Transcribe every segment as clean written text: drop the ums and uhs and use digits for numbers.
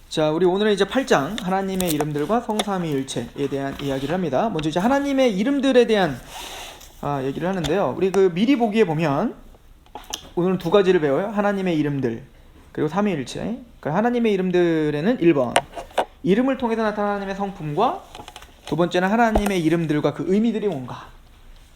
자, 우리 오늘은 이제 8장 하나님의 이름들과 성삼위일체에 대한 이야기를 합니다. 먼저 이제 하나님의 이름들에 대한 얘기를 하는데요. 우리 그 미리 보기에 보면 오늘은 두 가지를 배워요. 하나님의 이름들 그리고 삼위일체. 그러니까 하나님의 이름들에는 1번 이름을 통해서 나타나는 하나님의 성품과 두 번째는 하나님의 이름들과 그 의미들이 뭔가.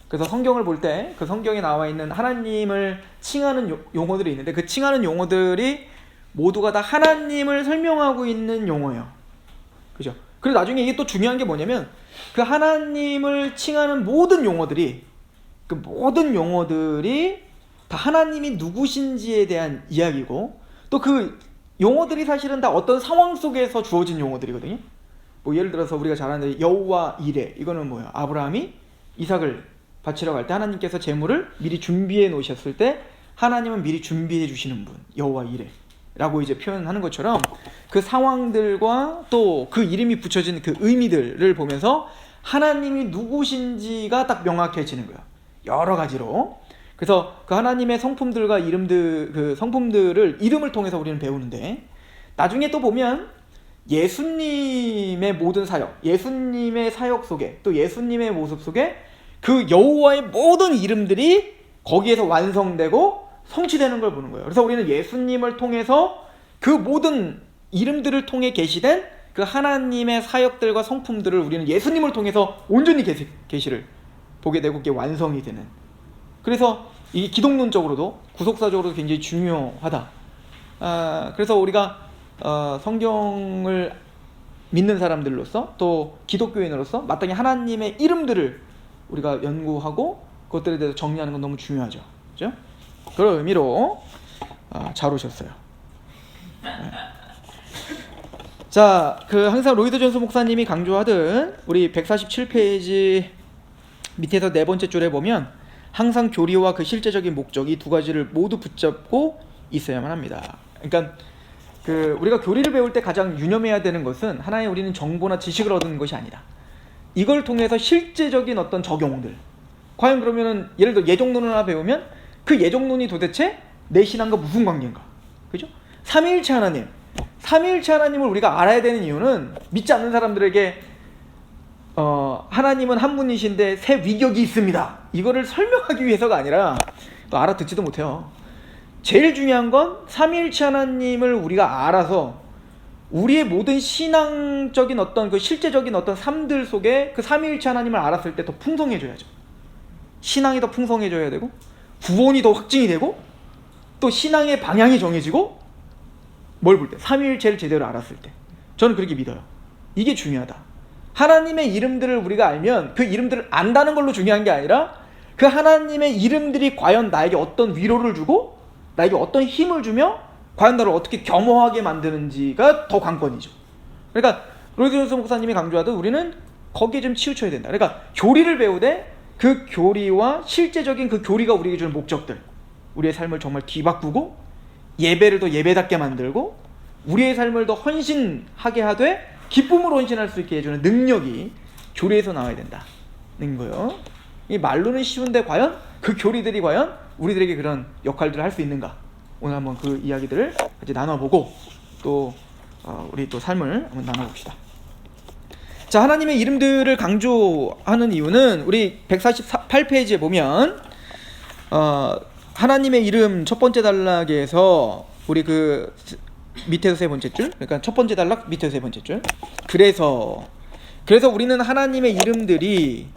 그래서 성경을 볼 때 그 성경에 나와 있는 하나님을 칭하는 용어들이 있는데 그 칭하는 용어들이 모두가 다 하나님을 설명하고 있는 용어예요. 그죠? 그리고 나중에 이게 또 중요한 게 뭐냐면 그 하나님을 칭하는 모든 용어들이 다 하나님이 누구신지에 대한 이야기고 또 그 용어들이 사실은 다 어떤 상황 속에서 주어진 용어들이거든요. 뭐 예를 들어서 우리가 잘 아는 여호와 이레, 이거는 뭐예요? 아브라함이 이삭을 바치러 갈 때 하나님께서 제물을 미리 준비해 놓으셨을 때 하나님은 미리 준비해 주시는 분, 여호와 이레 라고 이제 표현하는 것처럼 그 상황들과 또 그 이름이 붙여진 그 의미들을 보면서 하나님이 누구신지가 딱 명확해지는 거예요. 여러 가지로. 그래서 그 하나님의 성품들과 이름들, 그 성품들을 이름을 통해서 우리는 배우는데 나중에 또 보면 예수님의 모든 사역, 예수님의 사역 속에 또 예수님의 모습 속에 그 여호와의 모든 이름들이 거기에서 완성되고 성취되는 걸 보는 거예요. 그래서 우리는 예수님을 통해서 그 모든 이름들을 통해 계시된 그 하나님의 사역들과 성품들을 우리는 예수님을 통해서 온전히 계시를 보게 되고 그게 완성이 되는. 그래서 이 기독론적으로도 구속사적으로도 굉장히 중요하다. 그래서 우리가 성경을 믿는 사람들로서 또 기독교인으로서 마땅히 하나님의 이름들을 우리가 연구하고 그것들에 대해서 정리하는 건 너무 중요하죠. 그렇죠? 그런 의미로 잘 오셨어요. 네. 자, 그 항상 로이드 존스 목사님이 강조하던 우리 147페이지 밑에서 네 번째 줄에 보면 항상 교리와 그 실제적인 목적 이 두 가지를 모두 붙잡고 있어야만 합니다. 그러니까 그 우리가 교리를 배울 때 가장 유념해야 되는 것은 하나의 우리는 정보나 지식을 얻는 것이 아니라 이걸 통해서 실제적인 어떤 적용들. 과연 그러면은 예를 들어 예종론을 하나 배우면 그 예종론이 도대체 내 신앙과 무슨 관계인가? 그죠? 삼위일체 하나님. 삼위일체 하나님을 우리가 알아야 되는 이유는 믿지 않는 사람들에게 하나님은 한 분이신데 세 위격이 있습니다. 이거를 설명하기 위해서가 아니라 또 알아듣지도 못해요. 제일 중요한 건 삼위일체 하나님을 우리가 알아서 우리의 모든 신앙적인 어떤 그 실제적인 어떤 삶들 속에 그 삼위일체 하나님을 알았을 때 더 풍성해져야죠. 신앙이 더 풍성해져야 되고 구원이 더 확증이 되고 또 신앙의 방향이 정해지고 뭘 볼 때? 삼위일체를 제대로 알았을 때 저는 그렇게 믿어요. 이게 중요하다. 하나님의 이름들을 우리가 알면 그 이름들을 안다는 걸로 중요한 게 아니라 그 하나님의 이름들이 과연 나에게 어떤 위로를 주고 나에게 어떤 힘을 주며 과연 나를 어떻게 겸허하게 만드는지가 더 관건이죠. 그러니까 로이드 존스 목사님이 강조하듯 우리는 거기에 좀 치우쳐야 된다. 그러니까 교리를 배우되 그 교리와 실제적인 그 교리가 우리에게 주는 목적들, 우리의 삶을 정말 뒤바꾸고 예배를 더 예배답게 만들고 우리의 삶을 더 헌신하게 하되 기쁨으로 헌신할 수 있게 해주는 능력이 교리에서 나와야 된다는 거예요. 이 말로는 쉬운데 과연 그 교리들이 과연 우리들에게 그런 역할들을 할 수 있는가? 오늘 한번 그 이야기들을 같이 나눠보고 또 우리 또 삶을 한번 나눠봅시다. 자, 하나님의 이름들을 강조하는 이유는 우리 148페이지에 보면 하나님의 이름 첫 번째 단락에서 우리 그 밑에서 세 번째 줄, 그러니까 첫 번째 단락 밑에서 세 번째 줄. 그래서 우리는 하나님의 이름들이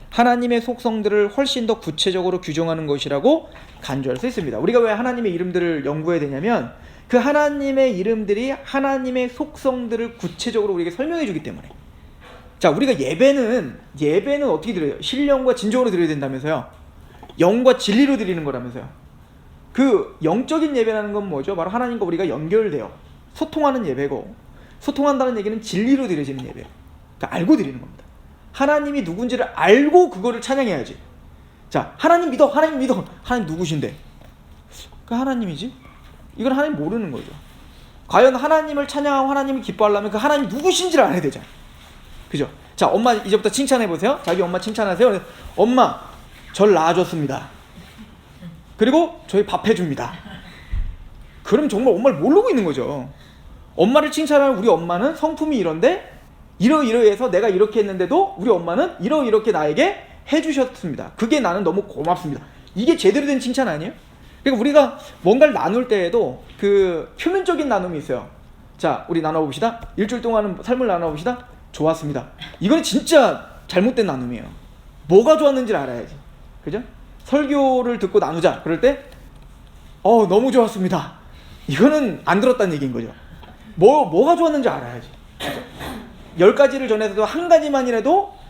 하나님의 속성들을 훨씬 더 구체적으로 규정하는 것이라고 간주할 수 있습니다. 우리가 왜 하나님의 이름들을 연구해야 되냐면 그 하나님의 이름들이 하나님의 속성들을 구체적으로 우리에게 설명해 주기 때문에. 자, 우리가 예배는 어떻게 드려요? 신령과 진정으로 드려야 된다면서요. 영과 진리로 드리는 거라면서요. 그 영적인 예배라는 건 뭐죠? 바로 하나님과 우리가 연결되어 소통하는 예배고, 소통한다는 얘기는 진리로 드려지는 예배. 그러니까 알고 드리는 겁니다. 하나님이 누군지를 알고 그거를 찬양해야지. 자, 하나님 믿어. 하나님 누구신데? 그 하나님이지? 이건 하나님 모르는 거죠. 과연 하나님을 찬양하고 하나님을 기뻐하려면 그 하나님 누구신지를 알아야 되잖아요. 그죠? 자, 엄마 이제부터 칭찬해보세요. 자기 엄마 칭찬하세요. 엄마, 절 낳아줬습니다. 그리고 저희 밥 해줍니다. 그럼 정말 엄마를 모르고 있는 거죠. 엄마를 칭찬하는 우리 엄마는 성품이 이런데 이러이러해서 내가 이렇게 했는데도 우리 엄마는 이렇게 나에게 해주셨습니다. 그게 나는 너무 고맙습니다. 이게 제대로 된 칭찬 아니에요? 그러니까 우리가 뭔가를 나눌 때에도 그 표면적인 나눔이 있어요. 자, 우리 나눠봅시다. 일주일 동안 삶을 나눠봅시다. 좋았습니다. 이거는 진짜 잘못된 나눔이에요. 뭐가 좋았는지를 알아야지. 그죠? 설교를 듣고 나누자. 그럴 때 너무 좋았습니다. 이거는 안 들었다는 얘기인 거죠. 뭐가 좋았는지 알아야지. 10가지를 전해서도 한 가지만이라도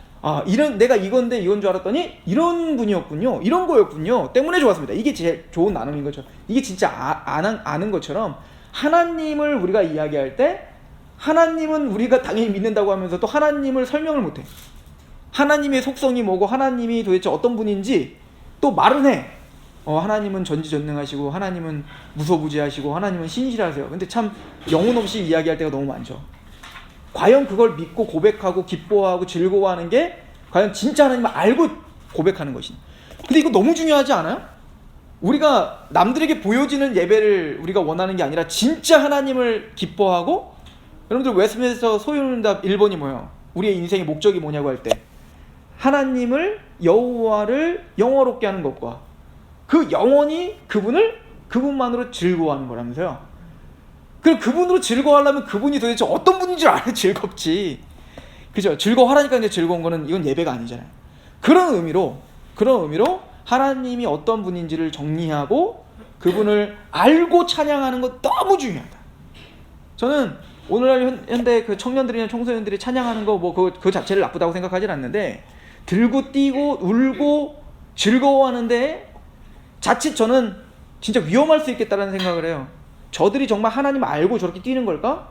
내가 이건데 이건 줄 알았더니 이런 분이었군요. 이런 거였군요. 때문에 좋았습니다. 이게 제일 좋은 나눔인 거죠. 이게 진짜 아는 것처럼 하나님을 우리가 이야기할 때 하나님은 우리가 당연히 믿는다고 하면서 또 하나님을 설명을 못해. 하나님의 속성이 뭐고 하나님이 도대체 어떤 분인지 또 말은 해. 하나님은 전지전능하시고 하나님은 무소부지하시고 하나님은 신실하세요. 근데 참 영혼 없이 이야기할 때가 너무 많죠. 과연 그걸 믿고 고백하고 기뻐하고 즐거워하는 게 과연 진짜 하나님을 알고 고백하는 것이냐. 근데 이거 너무 중요하지 않아요? 우리가 남들에게 보여지는 예배를 우리가 원하는 게 아니라 진짜 하나님을 기뻐하고, 여러분들 웨스트민스터 소유문답 1번이 뭐예요? 우리의 인생의 목적이 뭐냐고 할 때 하나님을 여호와를 영화롭게 하는 것과 그 영원히 그분만으로 즐거워하는 거라면서요. 그럼 그분으로 즐거워하려면 그분이 도대체 어떤 분인지 알아야 즐겁지. 그죠? 즐거워하라니까 이제 즐거운 거는 이건 예배가 아니잖아요. 그런 의미로 하나님이 어떤 분인지를 정리하고 그분을 알고 찬양하는 건 너무 중요하다. 저는 오늘날 현대 그 청년들이나 청소년들이 찬양하는 거 그 자체를 나쁘다고 생각하진 않는데, 들고 뛰고 울고 즐거워하는데 자칫 저는 진짜 위험할 수 있겠다라는 생각을 해요. 저들이 정말 하나님 알고 저렇게 뛰는 걸까?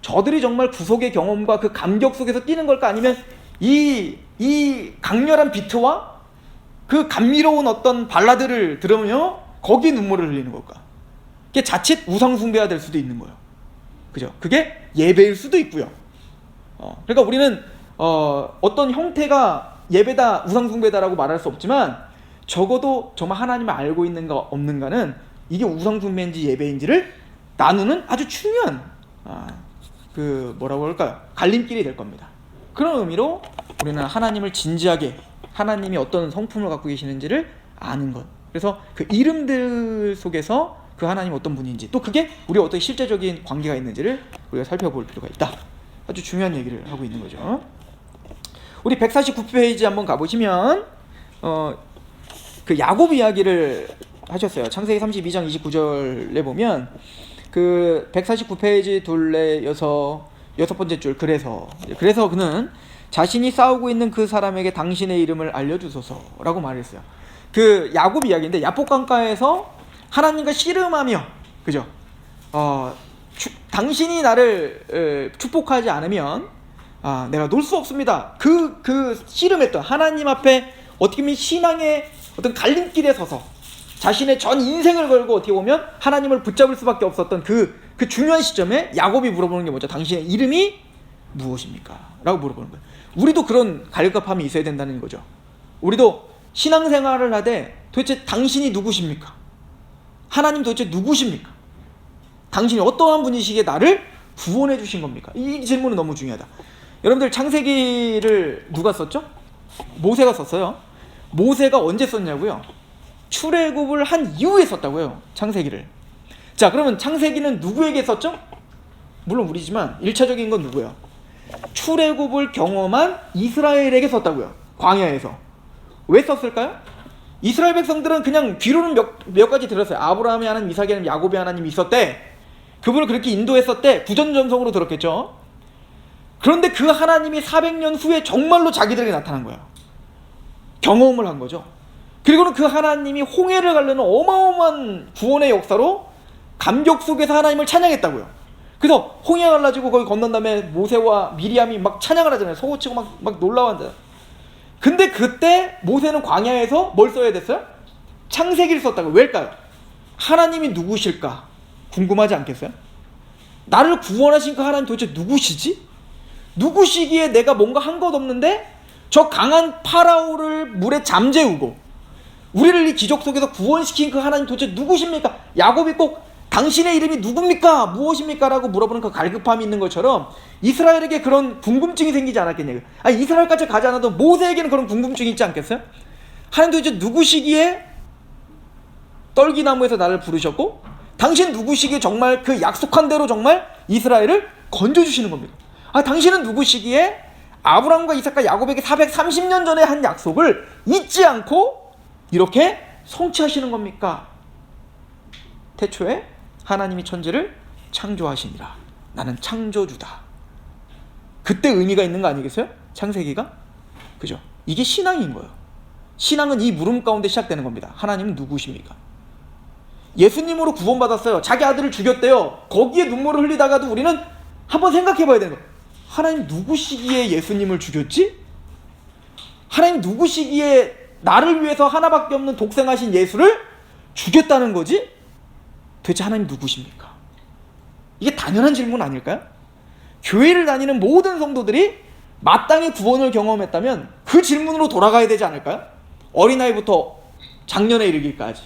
저들이 정말 구속의 경험과 그 감격 속에서 뛰는 걸까? 아니면 이 강렬한 비트와 그 감미로운 어떤 발라드를 들으며 거기에 눈물을 흘리는 걸까? 그게 자칫 우상숭배가 될 수도 있는 거예요. 그죠? 그게 예배일 수도 있고요. 그러니까 우리는 어떤 형태가 예배다, 우상숭배다라고 말할 수 없지만 적어도 정말 하나님을 알고 있는가 없는가는 이게 우상숭배인지 예배인지를 나누는 아주 중요한 뭐라고 할까요? 갈림길이 될 겁니다. 그런 의미로 우리는 하나님을 진지하게, 하나님이 어떤 성품을 갖고 계시는지를 아는 것. 그래서 그 이름들 속에서 그 하나님이 어떤 분인지, 또 그게 우리와 어떤 실제적인 관계가 있는지를 우리가 살펴볼 필요가 있다. 아주 중요한 얘기를 하고 있는 거죠. 우리 149페이지 한번 가보시면 그 야곱 이야기를 하셨어요. 창세기 32장 29절에 보면 그 149페이지 둘레 여섯 번째 줄, 그래서 그는 자신이 싸우고 있는 그 사람에게 당신의 이름을 알려주소서라고 말했어요. 그 야곱 이야기인데, 야복강가에서 하나님과 씨름하며, 그죠? 당신이 나를 축복하지 않으면 내가 놀 수 없습니다. 그 씨름했던 하나님 앞에 어떻게 보면 신앙의 어떤 갈림길에 서서 자신의 전 인생을 걸고 어떻게 보면 하나님을 붙잡을 수밖에 없었던 그 중요한 시점에 야곱이 물어보는 게 뭐죠? 당신의 이름이 무엇입니까? 라고 물어보는 거예요. 우리도 그런 갈급함이 있어야 된다는 거죠. 우리도 신앙생활을 하되 도대체 당신이 누구십니까? 하나님 도대체 누구십니까? 당신이 어떠한 분이시기에 나를 구원해 주신 겁니까? 이 질문은 너무 중요하다. 여러분들 창세기를 누가 썼죠? 모세가 썼어요. 모세가 언제 썼냐고요? 출애굽을 한 이후에 썼다고요. 창세기를. 자, 그러면 창세기는 누구에게 썼죠? 물론 우리지만 1차적인 건 누구예요? 출애굽을 경험한 이스라엘에게 썼다고요. 광야에서. 왜 썼을까요? 이스라엘 백성들은 그냥 귀로는 몇 가지 들었어요. 아브라함의 하나님, 이삭의 하나님, 야곱의 하나님이 있었대. 그분을 그렇게 인도했었대. 부전전성으로 들었겠죠. 그런데 그 하나님이 400년 후에 정말로 자기들에게 나타난 거예요. 경험을 한 거죠. 그리고는 그 하나님이 홍해를 가르는 어마어마한 구원의 역사로 감격 속에서 하나님을 찬양했다고요. 그래서 홍해 갈라지고 거기 건넌 다음에 모세와 미리암이 막 찬양을 하잖아요. 소고치고 막 놀라워한다. 근데 그때 모세는 광야에서 뭘 써야 됐어요? 창세기를 썼다고. 왜일까요? 하나님이 누구실까? 궁금하지 않겠어요? 나를 구원하신 그 하나님 도대체 누구시지? 누구시기에 내가 뭔가 한 것 없는데 저 강한 파라오를 물에 잠재우고 우리를 이 기적 속에서 구원시킨 그 하나님 도대체 누구십니까? 야곱이 꼭 당신의 이름이 누굽니까? 무엇입니까? 라고 물어보는 그 갈급함이 있는 것처럼 이스라엘에게 그런 궁금증이 생기지 않았겠냐고요. 아니, 이스라엘까지 가지 않아도 모세에게는 그런 궁금증이 있지 않겠어요? 하나님도 이제 누구시기에 떨기나무에서 나를 부르셨고 당신 누구시기에 정말 그 약속한 대로 정말 이스라엘을 건져주시는 겁니다. 당신은 누구시기에 아브라함과 이삭과 야곱에게 430년 전에 한 약속을 잊지 않고 이렇게 성취하시는 겁니까? 태초에 하나님이 천지를 창조하시니라. 나는 창조주다. 그때 의미가 있는 거 아니겠어요? 창세기가? 그죠? 이게 신앙인 거예요. 신앙은 이 물음 가운데 시작되는 겁니다. 하나님은 누구십니까? 예수님으로 구원받았어요. 자기 아들을 죽였대요. 거기에 눈물을 흘리다가도 우리는 한번 생각해 봐야 되는 거예요. 하나님 누구시기에 예수님을 죽였지? 하나님 누구시기에 나를 위해서 하나밖에 없는 독생하신 예수를 죽였다는 거지? 도대체 하나님 누구십니까? 이게 당연한 질문 아닐까요? 교회를 다니는 모든 성도들이 마땅히 구원을 경험했다면 그 질문으로 돌아가야 되지 않을까요? 어린아이부터 장년에 이르기까지.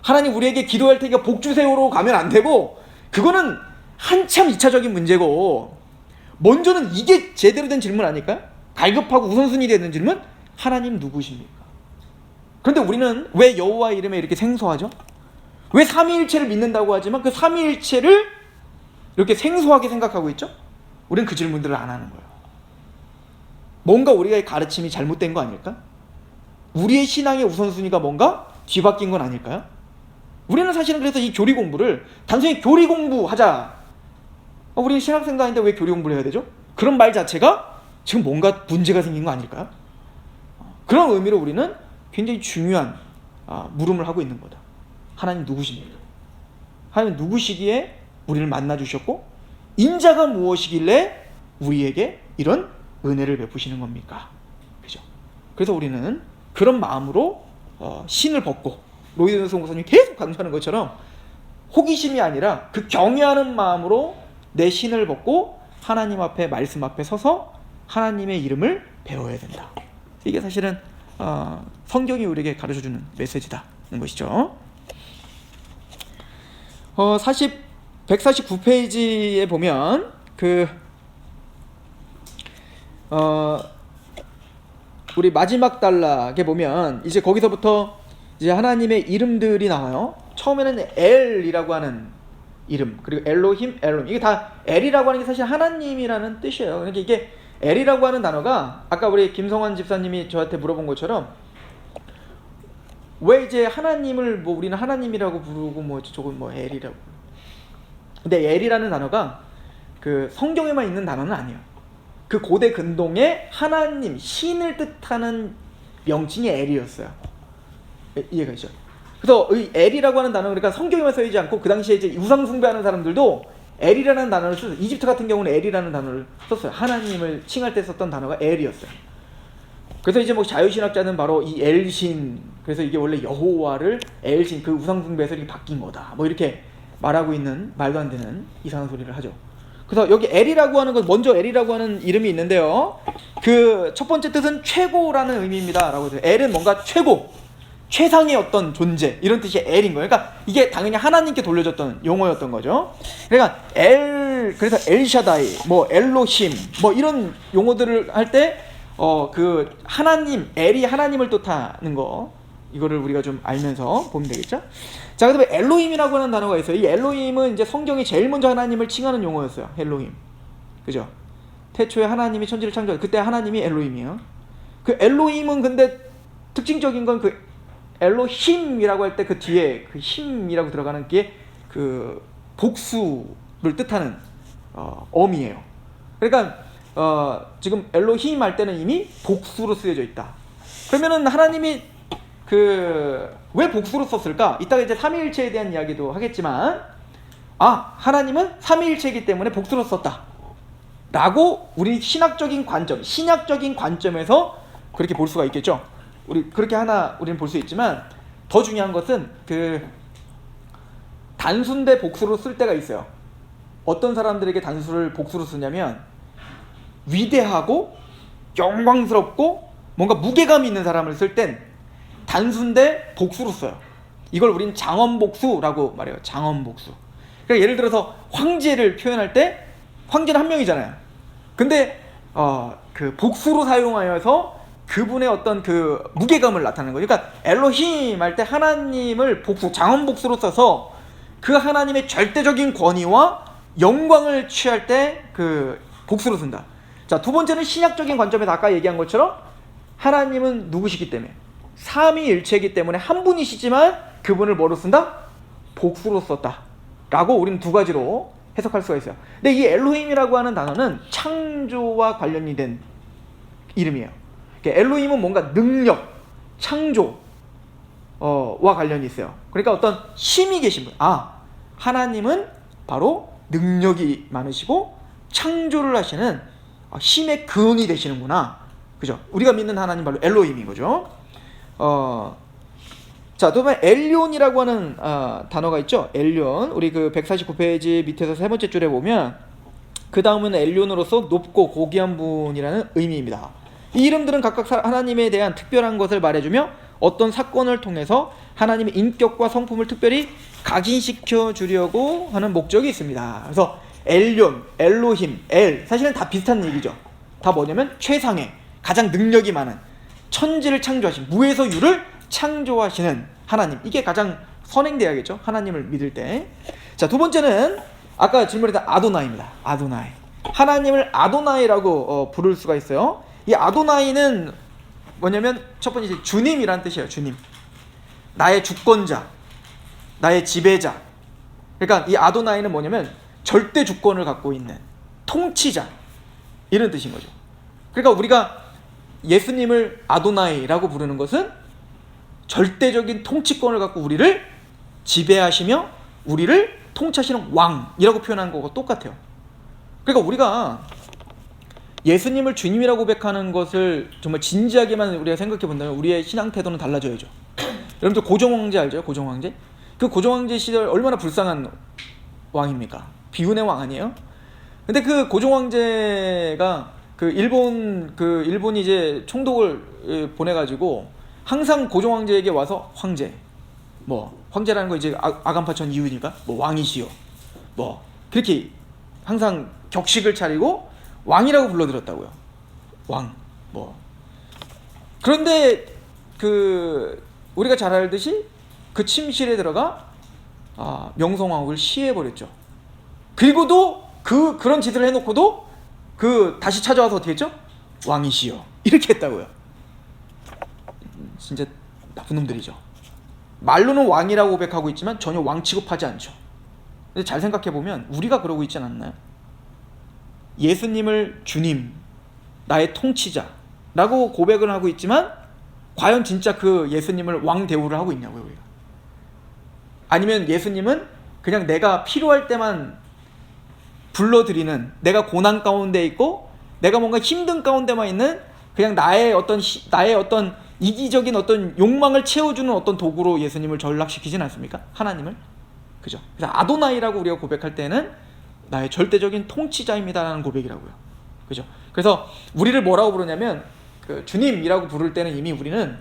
하나님 우리에게 기도할 테니까 복 주세요로 가면 안 되고, 그거는 한참 2차적인 문제고, 먼저는 이게 제대로 된 질문 아닐까요? 갈급하고 우선순위 되는 질문? 하나님 누구십니까? 그런데 우리는 왜 여호와 이름에 이렇게 생소하죠? 왜 삼위일체를 믿는다고 하지만 그 삼위일체를 이렇게 생소하게 생각하고 있죠? 우리는 그 질문들을 안 하는 거예요. 뭔가 우리가 가르침이 잘못된 거 아닐까? 우리의 신앙의 우선순위가 뭔가 뒤바뀐 건 아닐까요? 우리는 사실은 그래서 이 교리 공부를 단순히 교리 공부하자, 우리는 신학생도 아닌데 왜 교리 공부를 해야 되죠? 그런 말 자체가 지금 뭔가 문제가 생긴 거 아닐까요? 그런 의미로 우리는 굉장히 중요한 물음을 하고 있는 거다. 하나님 누구십니까? 하나님 누구시기에 우리를 만나주셨고 인자가 무엇이길래 우리에게 이런 은혜를 베푸시는 겁니까? 그죠? 그래서 우리는 그런 마음으로 신을 벗고, 로이드 선교사님이 계속 강조하는 것처럼 호기심이 아니라 그 경외하는 마음으로 내 신을 벗고 하나님 앞에, 말씀 앞에 서서 하나님의 이름을 배워야 된다. 이게 사실은 성경이 우리에게 가르쳐주는 메시지다는 것이죠. 149페이지에 보면 우리 마지막 단락에 보면 이제 거기서부터 이제 하나님의 이름들이 나와요. 처음에는 엘이라고 하는 이름, 그리고 엘로힘, 엘롬, 이게 다 엘이라고 하는 게 사실 하나님이라는 뜻이에요. 그러니까 이게 엘이라고 하는 단어가 아까 우리 김성환 집사님이 저한테 물어본 것처럼 왜 이제 하나님을 우리는 하나님이라고 부르고 저건 엘이라고. 근데 엘이라는 단어가 그 성경에만 있는 단어는 아니에요. 그 고대 근동의 하나님, 신을 뜻하는 명칭이 엘이었어요. 이해가 되죠? 그래서 이 엘이라고 하는 단어, 그러니까 성경에만 쓰이지 않고 그 당시에 이제 우상 숭배하는 사람들도 엘이라는 단어를 썼어요. 이집트 같은 경우는 엘이라는 단어를 썼어요. 하나님을 칭할 때 썼던 단어가 엘이었어요. 그래서 이제 자유신학자는 바로 이 엘신, 그래서 이게 원래 여호와를 엘신, 그 우상 숭배에서 이렇게 바뀐 거다, 이렇게 말하고 있는 말도 안 되는 이상한 소리를 하죠. 그래서 여기 엘이라고 하는 것, 먼저 엘이라고 하는 이름이 있는데요, 그 첫 번째 뜻은 최고라는 의미입니다 라고 해서, 엘은 뭔가 최고, 최상의 어떤 존재, 이런 뜻이 엘인 거예요. 그러니까 이게 당연히 하나님께 돌려졌던 용어였던 거죠. 그러니까 그래서 엘샤다이, 엘로힘, 이런 용어들을 할 때 그 하나님, 엘이 하나님을 뜻하는 거, 이거를 우리가 좀 알면서 보면 되겠죠. 자, 그다음에 엘로힘이라고 하는 단어가 있어요. 이 엘로힘은 이제 성경이 제일 먼저 하나님을 칭하는 용어였어요. 엘로힘, 그죠? 태초에 하나님이 천지를 창조한, 그때 하나님이 엘로힘이에요. 그 엘로힘은 근데 특징적인 건 그 엘로힘이라고 할 때 그 뒤에 그 힘이라고 들어가는 게 그 복수를 뜻하는 어미예요. 그러니까 지금 엘로힘 할 때는 이미 복수로 쓰여져 있다. 그러면은 하나님이 왜 복수로 썼을까? 이따가 이제 삼위일체에 대한 이야기도 하겠지만, 하나님은 삼위일체이기 때문에 복수로 썼다 라고 우리 신학적인 관점에서 그렇게 볼 수가 있겠죠. 우리 그렇게 우리는 볼 수 있지만, 더 중요한 것은 단수인데 복수로 쓸 때가 있어요. 어떤 사람들에게 단수를 복수로 쓰냐면 위대하고 영광스럽고 뭔가 무게감이 있는 사람을 쓸 땐 단수인데 복수로 써요. 이걸 우린 장엄복수라고 말해요. 장엄복수. 그러니까 예를 들어서 황제를 표현할 때 황제는 한 명이잖아요. 근데 그 복수로 사용하여서 그분의 어떤 그 무게감을 나타내는 거죠. 그러니까 엘로힘 할 때 하나님을 복수, 장원 복수로 써서 그 하나님의 절대적인 권위와 영광을 취할 때 그 복수로 쓴다. 자, 두 번째는 신약적인 관점에서 아까 얘기한 것처럼 하나님은 누구시기 때문에 삼위일체이기 때문에 한 분이시지만 그분을 뭐로 쓴다? 복수로 썼다 라고 우리는 두 가지로 해석할 수가 있어요. 근데 이 엘로힘이라고 하는 단어는 창조와 관련이 된 이름이에요. 엘로힘은 뭔가 능력, 창조와 관련이 있어요. 그러니까 어떤 힘이 계신 분. 하나님은 바로 능력이 많으시고 창조를 하시는 힘의 근원이 되시는구나. 그죠? 우리가 믿는 하나님 바로 엘로힘인 거죠. 자, 또 보면 엘리온이라고 하는 단어가 있죠. 엘리온. 우리 그 149페이지 밑에서 세 번째 줄에 보면 그 다음은 엘리온으로서 높고 고귀한 분이라는 의미입니다. 이 이름들은 각각 하나님에 대한 특별한 것을 말해주며 어떤 사건을 통해서 하나님의 인격과 성품을 특별히 각인시켜 주려고 하는 목적이 있습니다. 그래서 엘리온, 엘로힘, 사실은 다 비슷한 얘기죠. 다 뭐냐면 최상의, 가장 능력이 많은, 천지를 창조하신, 무에서 유를 창조하시는 하나님. 이게 가장 선행돼야겠죠, 하나님을 믿을 때. 자, 두 번째는 아까 질문했던 아도나이입니다. 아도나이. 하나님을 아도나이라고 부를 수가 있어요. 이 아도나이는 뭐냐면 첫 번째 주님이라는 뜻이에요. 주님, 나의 주권자, 나의 지배자. 그러니까 이 아도나이는 뭐냐면 절대 주권을 갖고 있는 통치자, 이런 뜻인 거죠. 그러니까 우리가 예수님을 아도나이라고 부르는 것은 절대적인 통치권을 갖고 우리를 지배하시며 우리를 통치하시는 왕이라고 표현한 거고 똑같아요. 그러니까 우리가 예수님을 주님이라고 고백하는 것을 정말 진지하게만 우리가 생각해 본다면 우리의 신앙 태도는 달라져야죠. 여러분들 고종황제 알죠? 고종황제? 그 고종황제 시절 얼마나 불쌍한 왕입니까? 비운의 왕 아니에요? 근데 그 고종황제가 일본이 이제 총독을 보내가지고 항상 고종황제에게 와서 황제라는 거 이제 아간파천 이유니까 왕이시여, 그렇게 항상 격식을 차리고 왕이라고 불러드렸다고요. 왕. 그런데 우리가 잘 알듯이 그 침실에 들어가 명성황후를 시해버렸죠. 그리고도 그런 짓을 해놓고도 다시 찾아와서 어떻게 했죠? 왕이시여, 이렇게 했다고요. 진짜 나쁜 놈들이죠. 말로는 왕이라고 고백하고 있지만 전혀 왕 취급하지 않죠. 근데 잘 생각해보면 우리가 그러고 있지 않나요? 예수님을 주님, 나의 통치자라고 고백을 하고 있지만 과연 진짜 그 예수님을 왕 대우를 하고 있냐고요, 우리가. 아니면 예수님은 그냥 내가 필요할 때만 불러드리는, 내가 고난 가운데 있고 내가 뭔가 힘든 가운데만 있는 그냥 나의 어떤 이기적인 어떤 욕망을 채워주는 어떤 도구로 예수님을 전락시키진 않습니까? 하나님을. 그죠? 그래서 아도나이라고 우리가 고백할 때는 나의 절대적인 통치자입니다라는 고백이라고요. 그죠? 그래서 우리를 뭐라고 부르냐면 주님이라고 부를 때는 이미 우리는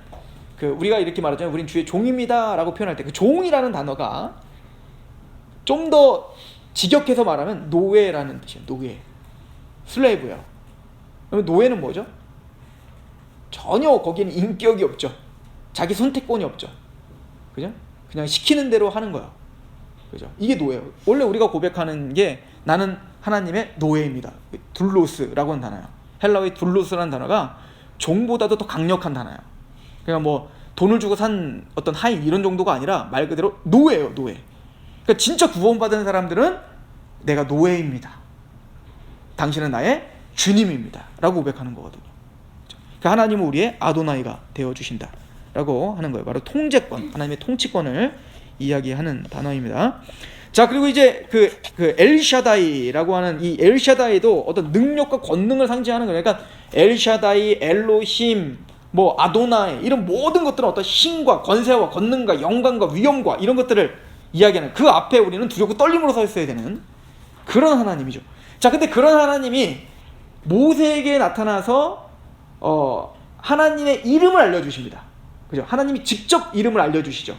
우리가 이렇게 말하잖아요. 우린 주의 종입니다라고 표현할 때 그 종이라는 단어가 좀 더 직역해서 말하면 노예라는 뜻이에요. 노예, 슬레이브요. 그러면 노예는 뭐죠? 전혀 거기에는 인격이 없죠. 자기 선택권이 없죠. 그죠? 그냥 시키는 대로 하는 거야. 그죠? 이게 노예예요. 원래 우리가 고백하는 게 나는 하나님의 노예입니다. 둘로스라고 하는 단어예요. 헬라어의 둘로스라는 단어가 종보다도 더 강력한 단어예요. 그러니까 돈을 주고 산 어떤 하인 이런 정도가 아니라 말 그대로 노예예요, 노예. 그러니까 진짜 구원받은 사람들은 내가 노예입니다. 당신은 나의 주님입니다. 라고 고백하는 거거든요. 그러니까 하나님은 우리의 아도나이가 되어주신다. 라고 하는 거예요. 바로 통제권, 하나님의 통치권을 이야기하는 단어입니다. 자, 그리고 이제 엘샤다이라고 하는 이 엘샤다이도 어떤 능력과 권능을 상징하는 거예요. 그러니까 엘샤다이, 엘로힘, 아도나이 이런 모든 것들은 어떤 힘과 권세와 권능과 영광과 위엄과 이런 것들을 이야기하는, 그 앞에 우리는 두렵고 떨림으로 서 있어야 되는 그런 하나님이죠. 자, 근데 그런 하나님이 모세에게 나타나서 하나님의 이름을 알려주십니다. 그죠? 하나님이 직접 이름을 알려주시죠.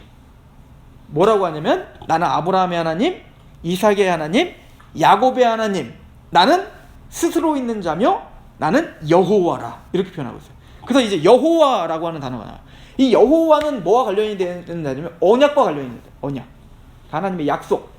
뭐라고 하냐면 나는 아브라함의 하나님, 이삭의 하나님, 야곱의 하나님, 나는 스스로 있는 자며 나는 여호와라, 이렇게 표현하고 있어요. 그래서 이제 여호와라고 하는 단어가 나와요. 이 여호와는 뭐와 관련이 되는 단어냐면 언약과 관련이 있는 거예요. 언약, 하나님의 약속.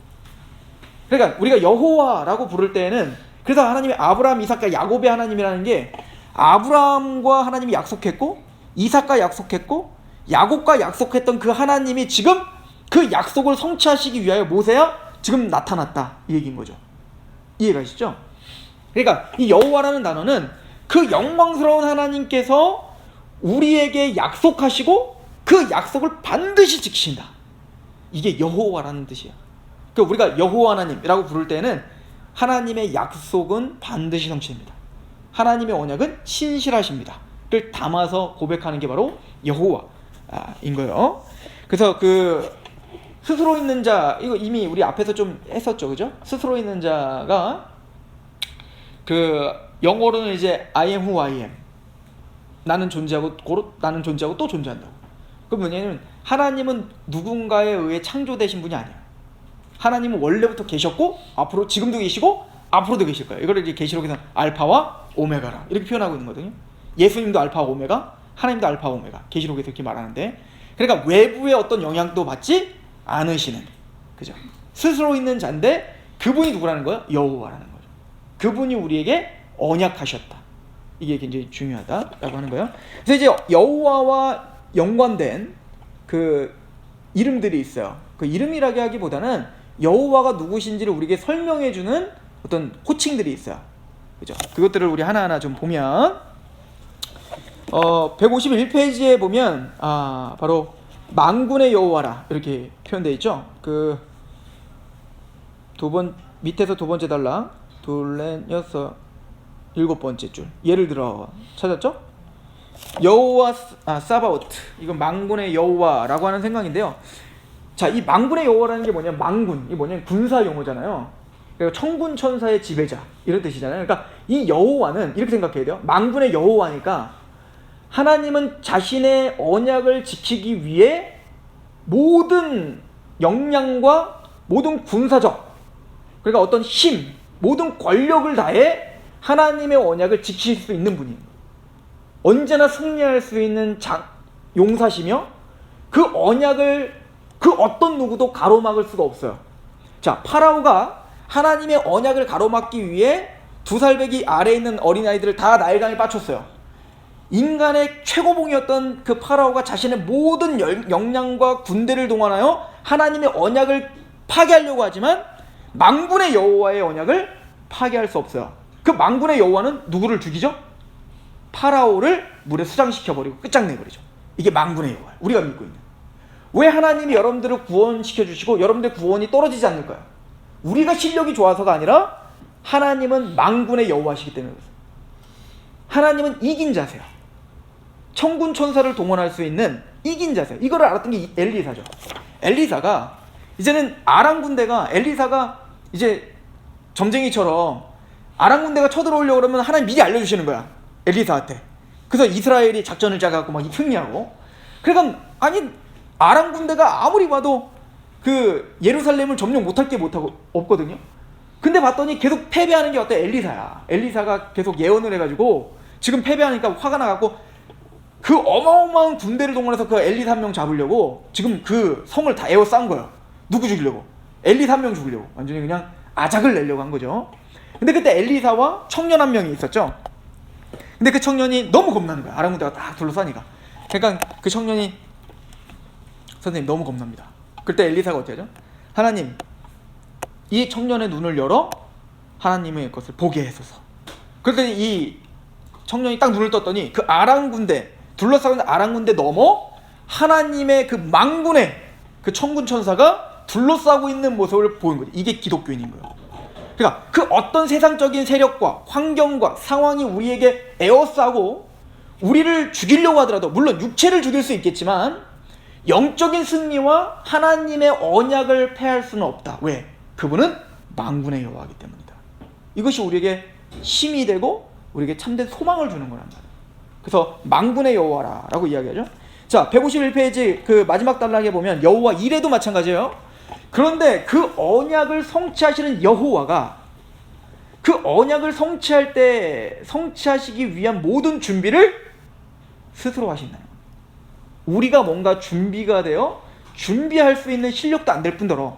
그러니까 우리가 여호와라고 부를 때에는, 그래서 하나님이 아브라함, 이삭과 야곱의 하나님이라는 게 아브라함과 하나님이 약속했고 이삭과 약속했고 야곱과 약속했던 그 하나님이 지금 그 약속을 성취하시기 위하여 모세야 지금 나타났다, 이 얘기인 거죠. 이해가시죠? 그러니까 이 여호와라는 단어는 그 영광스러운 하나님께서 우리에게 약속하시고 그 약속을 반드시 지키신다, 이게 여호와라는 뜻이야. 그러니까 우리가 여호와 하나님이라고 부를 때는 하나님의 약속은 반드시 성취됩니다. 하나님의 언약은 신실하십니다 를 담아서 고백하는 게 바로 여호와인 거예요. 그래서 그 스스로 있는 자, 이거 이미 우리 앞에서 좀 했었죠, 그죠? 스스로 있는 자가 그 영어로는 이제 I am who I am, 나는 존재하고 나는 존재하고 또 존재한다고. 그 뭐냐면 하나님은 누군가에 의해 창조되신 분이 아니에요. 하나님은 원래부터 계셨고 앞으로 지금도 계시고 앞으로도 계실 거예요. 이거를 이제 계시록에서 알파와 오메가라 이렇게 표현하고 있는 거거든요. 예수님도 알파와 오메가, 하나님도 알파와 오메가, 계시록에서 이렇게 말하는데, 그러니까 외부의 어떤 영향도 받지 않으시는, 그죠? 스스로 있는 자인데 그분이 누구라는 거예요? 여호와라는 거죠. 그분이 우리에게 언약하셨다, 이게 굉장히 중요하다라고 하는 거예요. 그래서 이제 여호와와 연관된 그 이름들이 있어요. 그 이름이라고 하기보다는 여호와가 누구신지를 우리에게 설명해주는 어떤 호칭들이 있어요, 그죠? 그것들을 우리 하나하나 좀 보면 151페이지에 보면 바로 만군의 여호와라 이렇게 표현되어 있죠. 그 밑에서 두 번째 달랑 둘넷 여섯 일곱 번째 줄, 예를 들어 찾았죠? 여호와 사바오트, 이건 만군의 여호와라고 하는 생각인데요. 자, 이 만군의 여호와라는 게 뭐냐면, 만군, 이게 뭐냐면 군사 용어잖아요. 그러니까 천군 천사의 지배자 이런 뜻이잖아요. 그러니까 이 여호와는 이렇게 생각해야 돼요. 만군의 여호와니까 하나님은 자신의 언약을 지키기 위해 모든 역량과 모든 군사적, 그러니까 어떤 힘, 모든 권력을 다해 하나님의 언약을 지킬 수 있는 분이에요. 언제나 승리할 수 있는 용사시며 그 언약을 그 어떤 누구도 가로막을 수가 없어요. 자, 파라오가 하나님의 언약을 가로막기 위해 2살배기 아래에 있는 어린아이들을 다 나일강에 빠쳤어요. 인간의 최고봉이었던 그 파라오가 자신의 모든 역량과 군대를 동원하여 하나님의 언약을 파괴하려고 하지만 만군의 여호와의 언약을 파괴할 수 없어요. 그 만군의 여호와는 누구를 죽이죠? 파라오를 물에 수장시켜버리고 끝장내버리죠. 이게 만군의 여호와예요, 우리가 믿고 있는. 왜 하나님이 여러분들을 구원시켜주시고 여러분들 구원이 떨어지지 않을까요? 우리가 실력이 좋아서가 아니라 하나님은 만군의 여호와시기 때문에 그렇습니다. 하나님은 이긴 자세요. 천군 천사를 동원할 수 있는 이긴 자세요. 이거를 알았던 게 엘리사죠. 엘리사가 이제는 아람 군대가, 엘리사가 이제 점쟁이처럼 아람 군대가 쳐들어오려고 그러면 하나님 미리 알려주시는 거야, 엘리사한테. 그래서 이스라엘이 작전을 짜갖고 막 승리하고. 그러니까 아니 아람 군대가 아무리 봐도 그 예루살렘을 점령 못할 게 없거든요. 근데 봤더니 계속 패배하는 게 어때? 엘리사야. 엘리사가 계속 예언을 해가지고 지금 패배하니까 화가 나갖고 그 어마어마한 군대를 동원해서 그 엘리사 한 명 잡으려고 지금 그 성을 다 에워싼 거예요. 누구 죽이려고? 엘리사 한 명 죽이려고. 완전히 그냥 아작을 내려고 한 거죠. 근데 그때 엘리사와 청년 한 명이 있었죠. 근데 그 청년이 너무 겁나는 거야, 아람 군대가 딱 둘러싸니까. 그러니까 그 청년이, 선생님 너무 겁납니다. 그때 엘리사가 어떻게 하죠? 하나님, 이 청년의 눈을 열어 하나님의 것을 보게 해소서. 그랬더니 이 청년이 딱 눈을 떴더니 그 아람 군대, 둘러싸고 있는 아람 군대 넘어 하나님의 그 만군의 그 천군 천사가 둘러싸고 있는 모습을 보인 거죠. 이게 기독교인인 거예요. 그러니까 그 어떤 세상적인 세력과 환경과 상황이 우리에게 에워싸고 우리를 죽이려고 하더라도, 물론 육체를 죽일 수 있겠지만 영적인 승리와 하나님의 언약을 패할 수는 없다. 왜? 그분은 만군의 여호와이기 때문이다. 이것이 우리에게 힘이 되고 우리에게 참된 소망을 주는 거란 말이에요. 그래서 만군의 여호와라고 이야기하죠. 자, 151페이지 그 마지막 단락에 보면 여호와 이레도 마찬가지예요. 그런데 그 언약을 성취하시는 여호와가 그 언약을 성취할 때 성취하시기 위한 모든 준비를 스스로 하신다는 거예요. 우리가 뭔가 준비가 되어 준비할 수 있는 실력도 안 될 뿐더러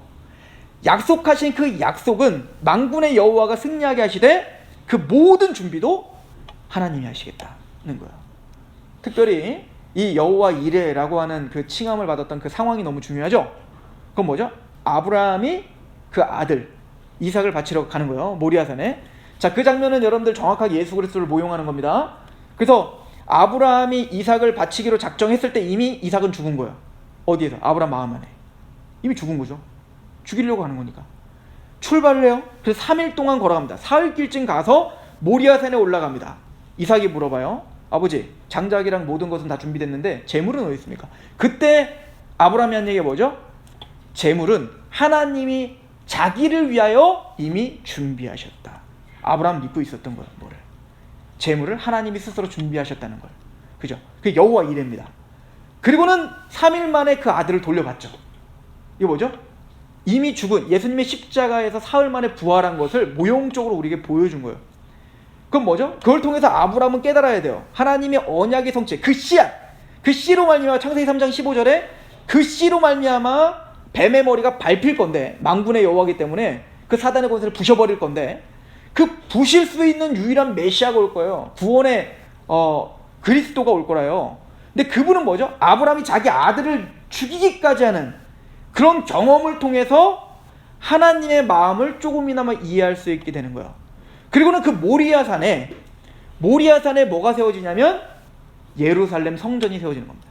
약속하신 그 약속은 만군의 여호와가 승리하게 하시되 그 모든 준비도 하나님이 하시겠다는 거예요. 특별히 이 여호와 이레라고 하는 그 칭함을 받았던 그 상황이 너무 중요하죠. 그건 뭐죠? 아브라함이 그 아들 이삭을 바치러 가는 거예요. 모리아산에. 자, 그 장면은 여러분들 정확하게 예수 그리스도를 모용하는 겁니다. 그래서 아브라함이 이삭을 바치기로 작정했을 때 이미 이삭은 죽은 거예요. 어디에서? 아브라함 마음 안에. 이미 죽은 거죠. 죽이려고 하는 거니까. 출발을 해요. 그래서 3일 동안 걸어갑니다. 사흘길쯤 가서 모리아산에 올라갑니다. 이삭이 물어봐요. 아버지, 장작이랑 모든 것은 다 준비됐는데 재물은 어디 있습니까? 그때 아브라함이 한 얘기가 뭐죠? 재물은 하나님이 자기를 위하여 이미 준비하셨다. 아브라함 믿고 있었던 거예요. 뭐를? 재물을 하나님이 스스로 준비하셨다는 걸. 그죠? 그게 여호와 이레입니다. 그리고는 3일 만에 그 아들을 돌려받죠. 이거 뭐죠? 이미 죽은 예수님의 십자가에서 사흘 만에 부활한 것을 모형적으로 우리에게 보여준 거예요. 그건 뭐죠? 그걸 통해서 아브라함은 깨달아야 돼요. 하나님의 언약의 성취, 그 씨앗, 그 씨로 말미암아 창세기 3장 15절에 그 씨로 말미암아 뱀의 머리가 밟힐 건데, 만군의 여호와이기 때문에 그 사단의 권세를 부셔버릴 건데, 그 부실 수 있는 유일한 메시아가 올 거예요. 구원의 그리스도가 올 거라요. 근데 그분은 뭐죠? 아브라함이 자기 아들을 죽이기까지 하는 그런 경험을 통해서 하나님의 마음을 조금이나마 이해할 수 있게 되는 거예요. 그리고는 그 모리아산에 뭐가 세워지냐면 예루살렘 성전이 세워지는 겁니다.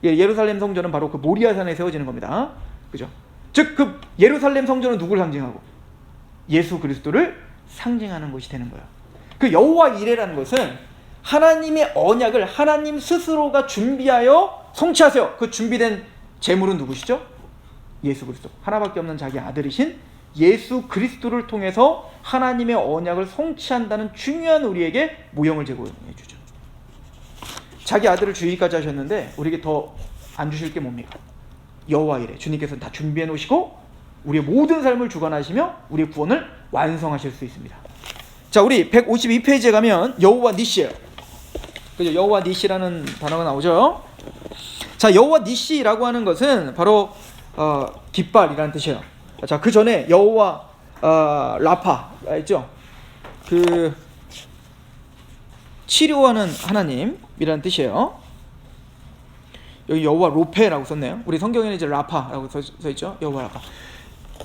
예루살렘 성전은 바로 그 모리아산에 세워지는 겁니다. 그죠? 즉 그 예루살렘 성전은 누구를 상징하고? 예수 그리스도를 상징하는 것이 되는 거예요. 그 여호와 이레라는 것은 하나님의 언약을 하나님 스스로가 준비하여 성취하세요. 그 준비된 제물은 누구시죠? 예수 그리스도. 하나밖에 없는 자기 아들이신 예수 그리스도를 통해서 하나님의 언약을 성취한다는 중요한 우리에게 모형을 제공해 주죠. 자기 아들을 주기까지 하셨는데 우리에게 더 안 주실 게 뭡니까? 여호와 이레. 주님께서는 다 준비해 놓으시고 우리의 모든 삶을 주관하시며 우리의 구원을 완성하실 수 있습니다. 자, 우리 152페이지에 가면 여호와 니시예요. 그죠? 여호와 니시라는 단어가 나오죠. 자, 여호와 니시라고 하는 것은 바로 깃발이라는 뜻이에요. 자, 그 전에 여호와 라파가 있죠. 그 치료하는 하나님이라는 뜻이에요. 여기 여호와 로페라고 썼네요. 우리 성경에는 이제 라파라고 써 있죠. 여호와 라파.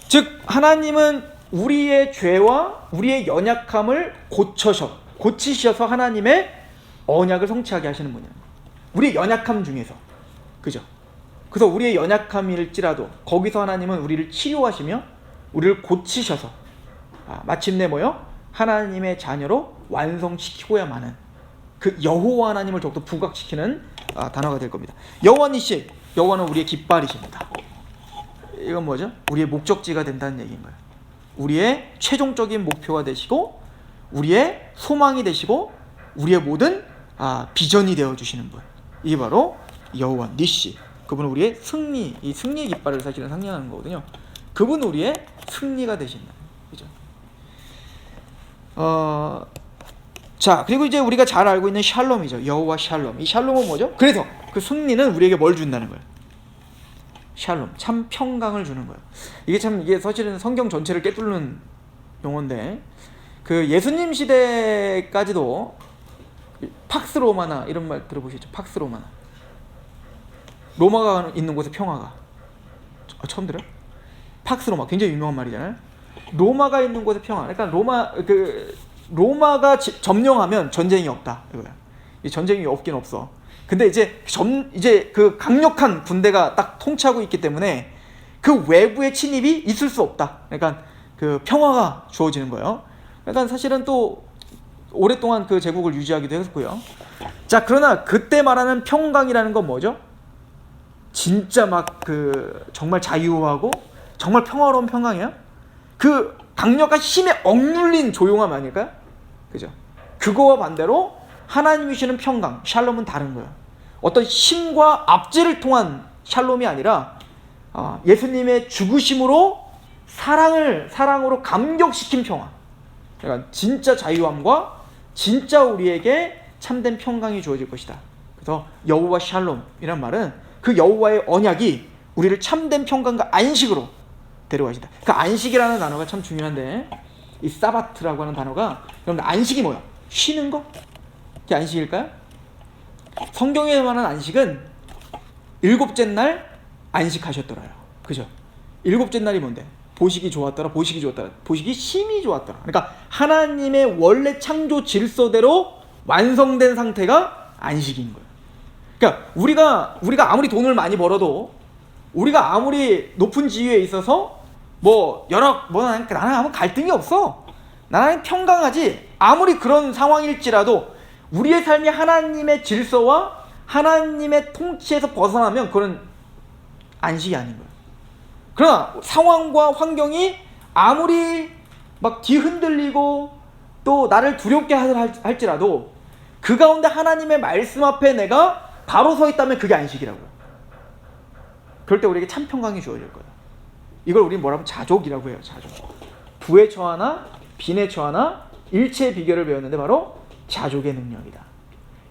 즉 하나님은 우리의 죄와 우리의 연약함을 고치셔서 하나님의 언약을 성취하게 하시는 분이에요. 우리의 연약함 중에서. 그죠? 그래서 우리의 연약함일지라도 거기서 하나님은 우리를 치료하시며 우리를 고치셔서 마침내 뭐요? 하나님의 자녀로 완성시키고야만은 그 여호와 하나님을 더욱더 부각시키는 단어가 될 겁니다. 여호와 니시, 여호와는 우리의 깃발이십니다. 이건 뭐죠? 우리의 목적지가 된다는 얘기인 거예요. 우리의 최종적인 목표가 되시고 우리의 소망이 되시고 우리의 모든 비전이 되어주시는 분. 이게 바로 여호와 니시. 그분은 우리의 승리, 이 승리의 깃발을 사실은 상징하는 거거든요. 그분은 우리의 승리가 되신다. 그죠? 자, 그리고 이제 우리가 잘 알고 있는 샬롬이죠. 여호와 샬롬. 이 샬롬은 뭐죠? 그래서 그 승리는 우리에게 뭘 준다는 거예요? 샬롬, 참 평강을 주는 거예요. 이게 사실은 성경 전체를 꿰뚫는 용어인데, 그 예수님 시대까지도 팍스 로마나 이런 말 들어보셨죠? 팍스 로마나. 로마가 있는 곳에 평화가. 처음 들어요? 팍스 로마, 굉장히 유명한 말이잖아요. 로마가 있는 곳에 평화. 그러니까 로마가 점령하면 전쟁이 없다. 이거야. 전쟁이 없긴 없어. 근데 이제 그 강력한 군대가 딱 통치하고 있기 때문에 그 외부의 침입이 있을 수 없다. 그러니까 그 평화가 주어지는 거예요. 그러니까 사실은 또 오랫동안 그 제국을 유지하기도 했고요. 자, 그러나 그때 말하는 평강이라는 건 뭐죠? 진짜 막 그 정말 자유하고 정말 평화로운 평강이야? 그 강력한 힘에 억눌린 조용함 아닐까요? 그죠? 그거와 반대로 하나님이 주시는 평강, 샬롬은 다른 거예요. 어떤 힘과 압제를 통한 샬롬이 아니라 예수님의 죽으심으로 사랑으로 감격시킨 평화. 그러니까 진짜 자유함과 진짜 우리에게 참된 평강이 주어질 것이다. 그래서 여호와 샬롬이란 말은 그 여호와의 언약이 우리를 참된 평강과 안식으로 데려가신다. 그 안식이라는 단어가 참 중요한데, 이 사바트라고 하는 단어가, 여러분 안식이 뭐야? 쉬는 거? 그게 안식일까요? 성경에 말하는 안식은 일곱째 날 안식하셨더라요. 그죠? 일곱째 날이 뭔데? 보시기 좋았더라. 보시기 심히 좋았더라. 그러니까 하나님의 원래 창조 질서대로 완성된 상태가 안식인 거예요. 그러니까 우리가 아무리 돈을 많이 벌어도, 우리가 아무리 높은 지위에 있어서 나는 아무 갈등이 없어. 나는 평강하지. 아무리 그런 상황일지라도 우리의 삶이 하나님의 질서와 하나님의 통치에서 벗어나면 그건 안식이 아닌 거예요. 그러나 상황과 환경이 아무리 막 뒤흔들리고 또 나를 두렵게 할지라도 그 가운데 하나님의 말씀 앞에 내가 바로 서 있다면 그게 안식이라고요. 그럴 때 우리에게 참 평강이 주어질 거예요. 이걸 우리는 뭐라고 자족이라고 해요. 자족. 부에 처하나 빈에 처하나 일체의 비결을 배웠는데 바로 자족의 능력이다.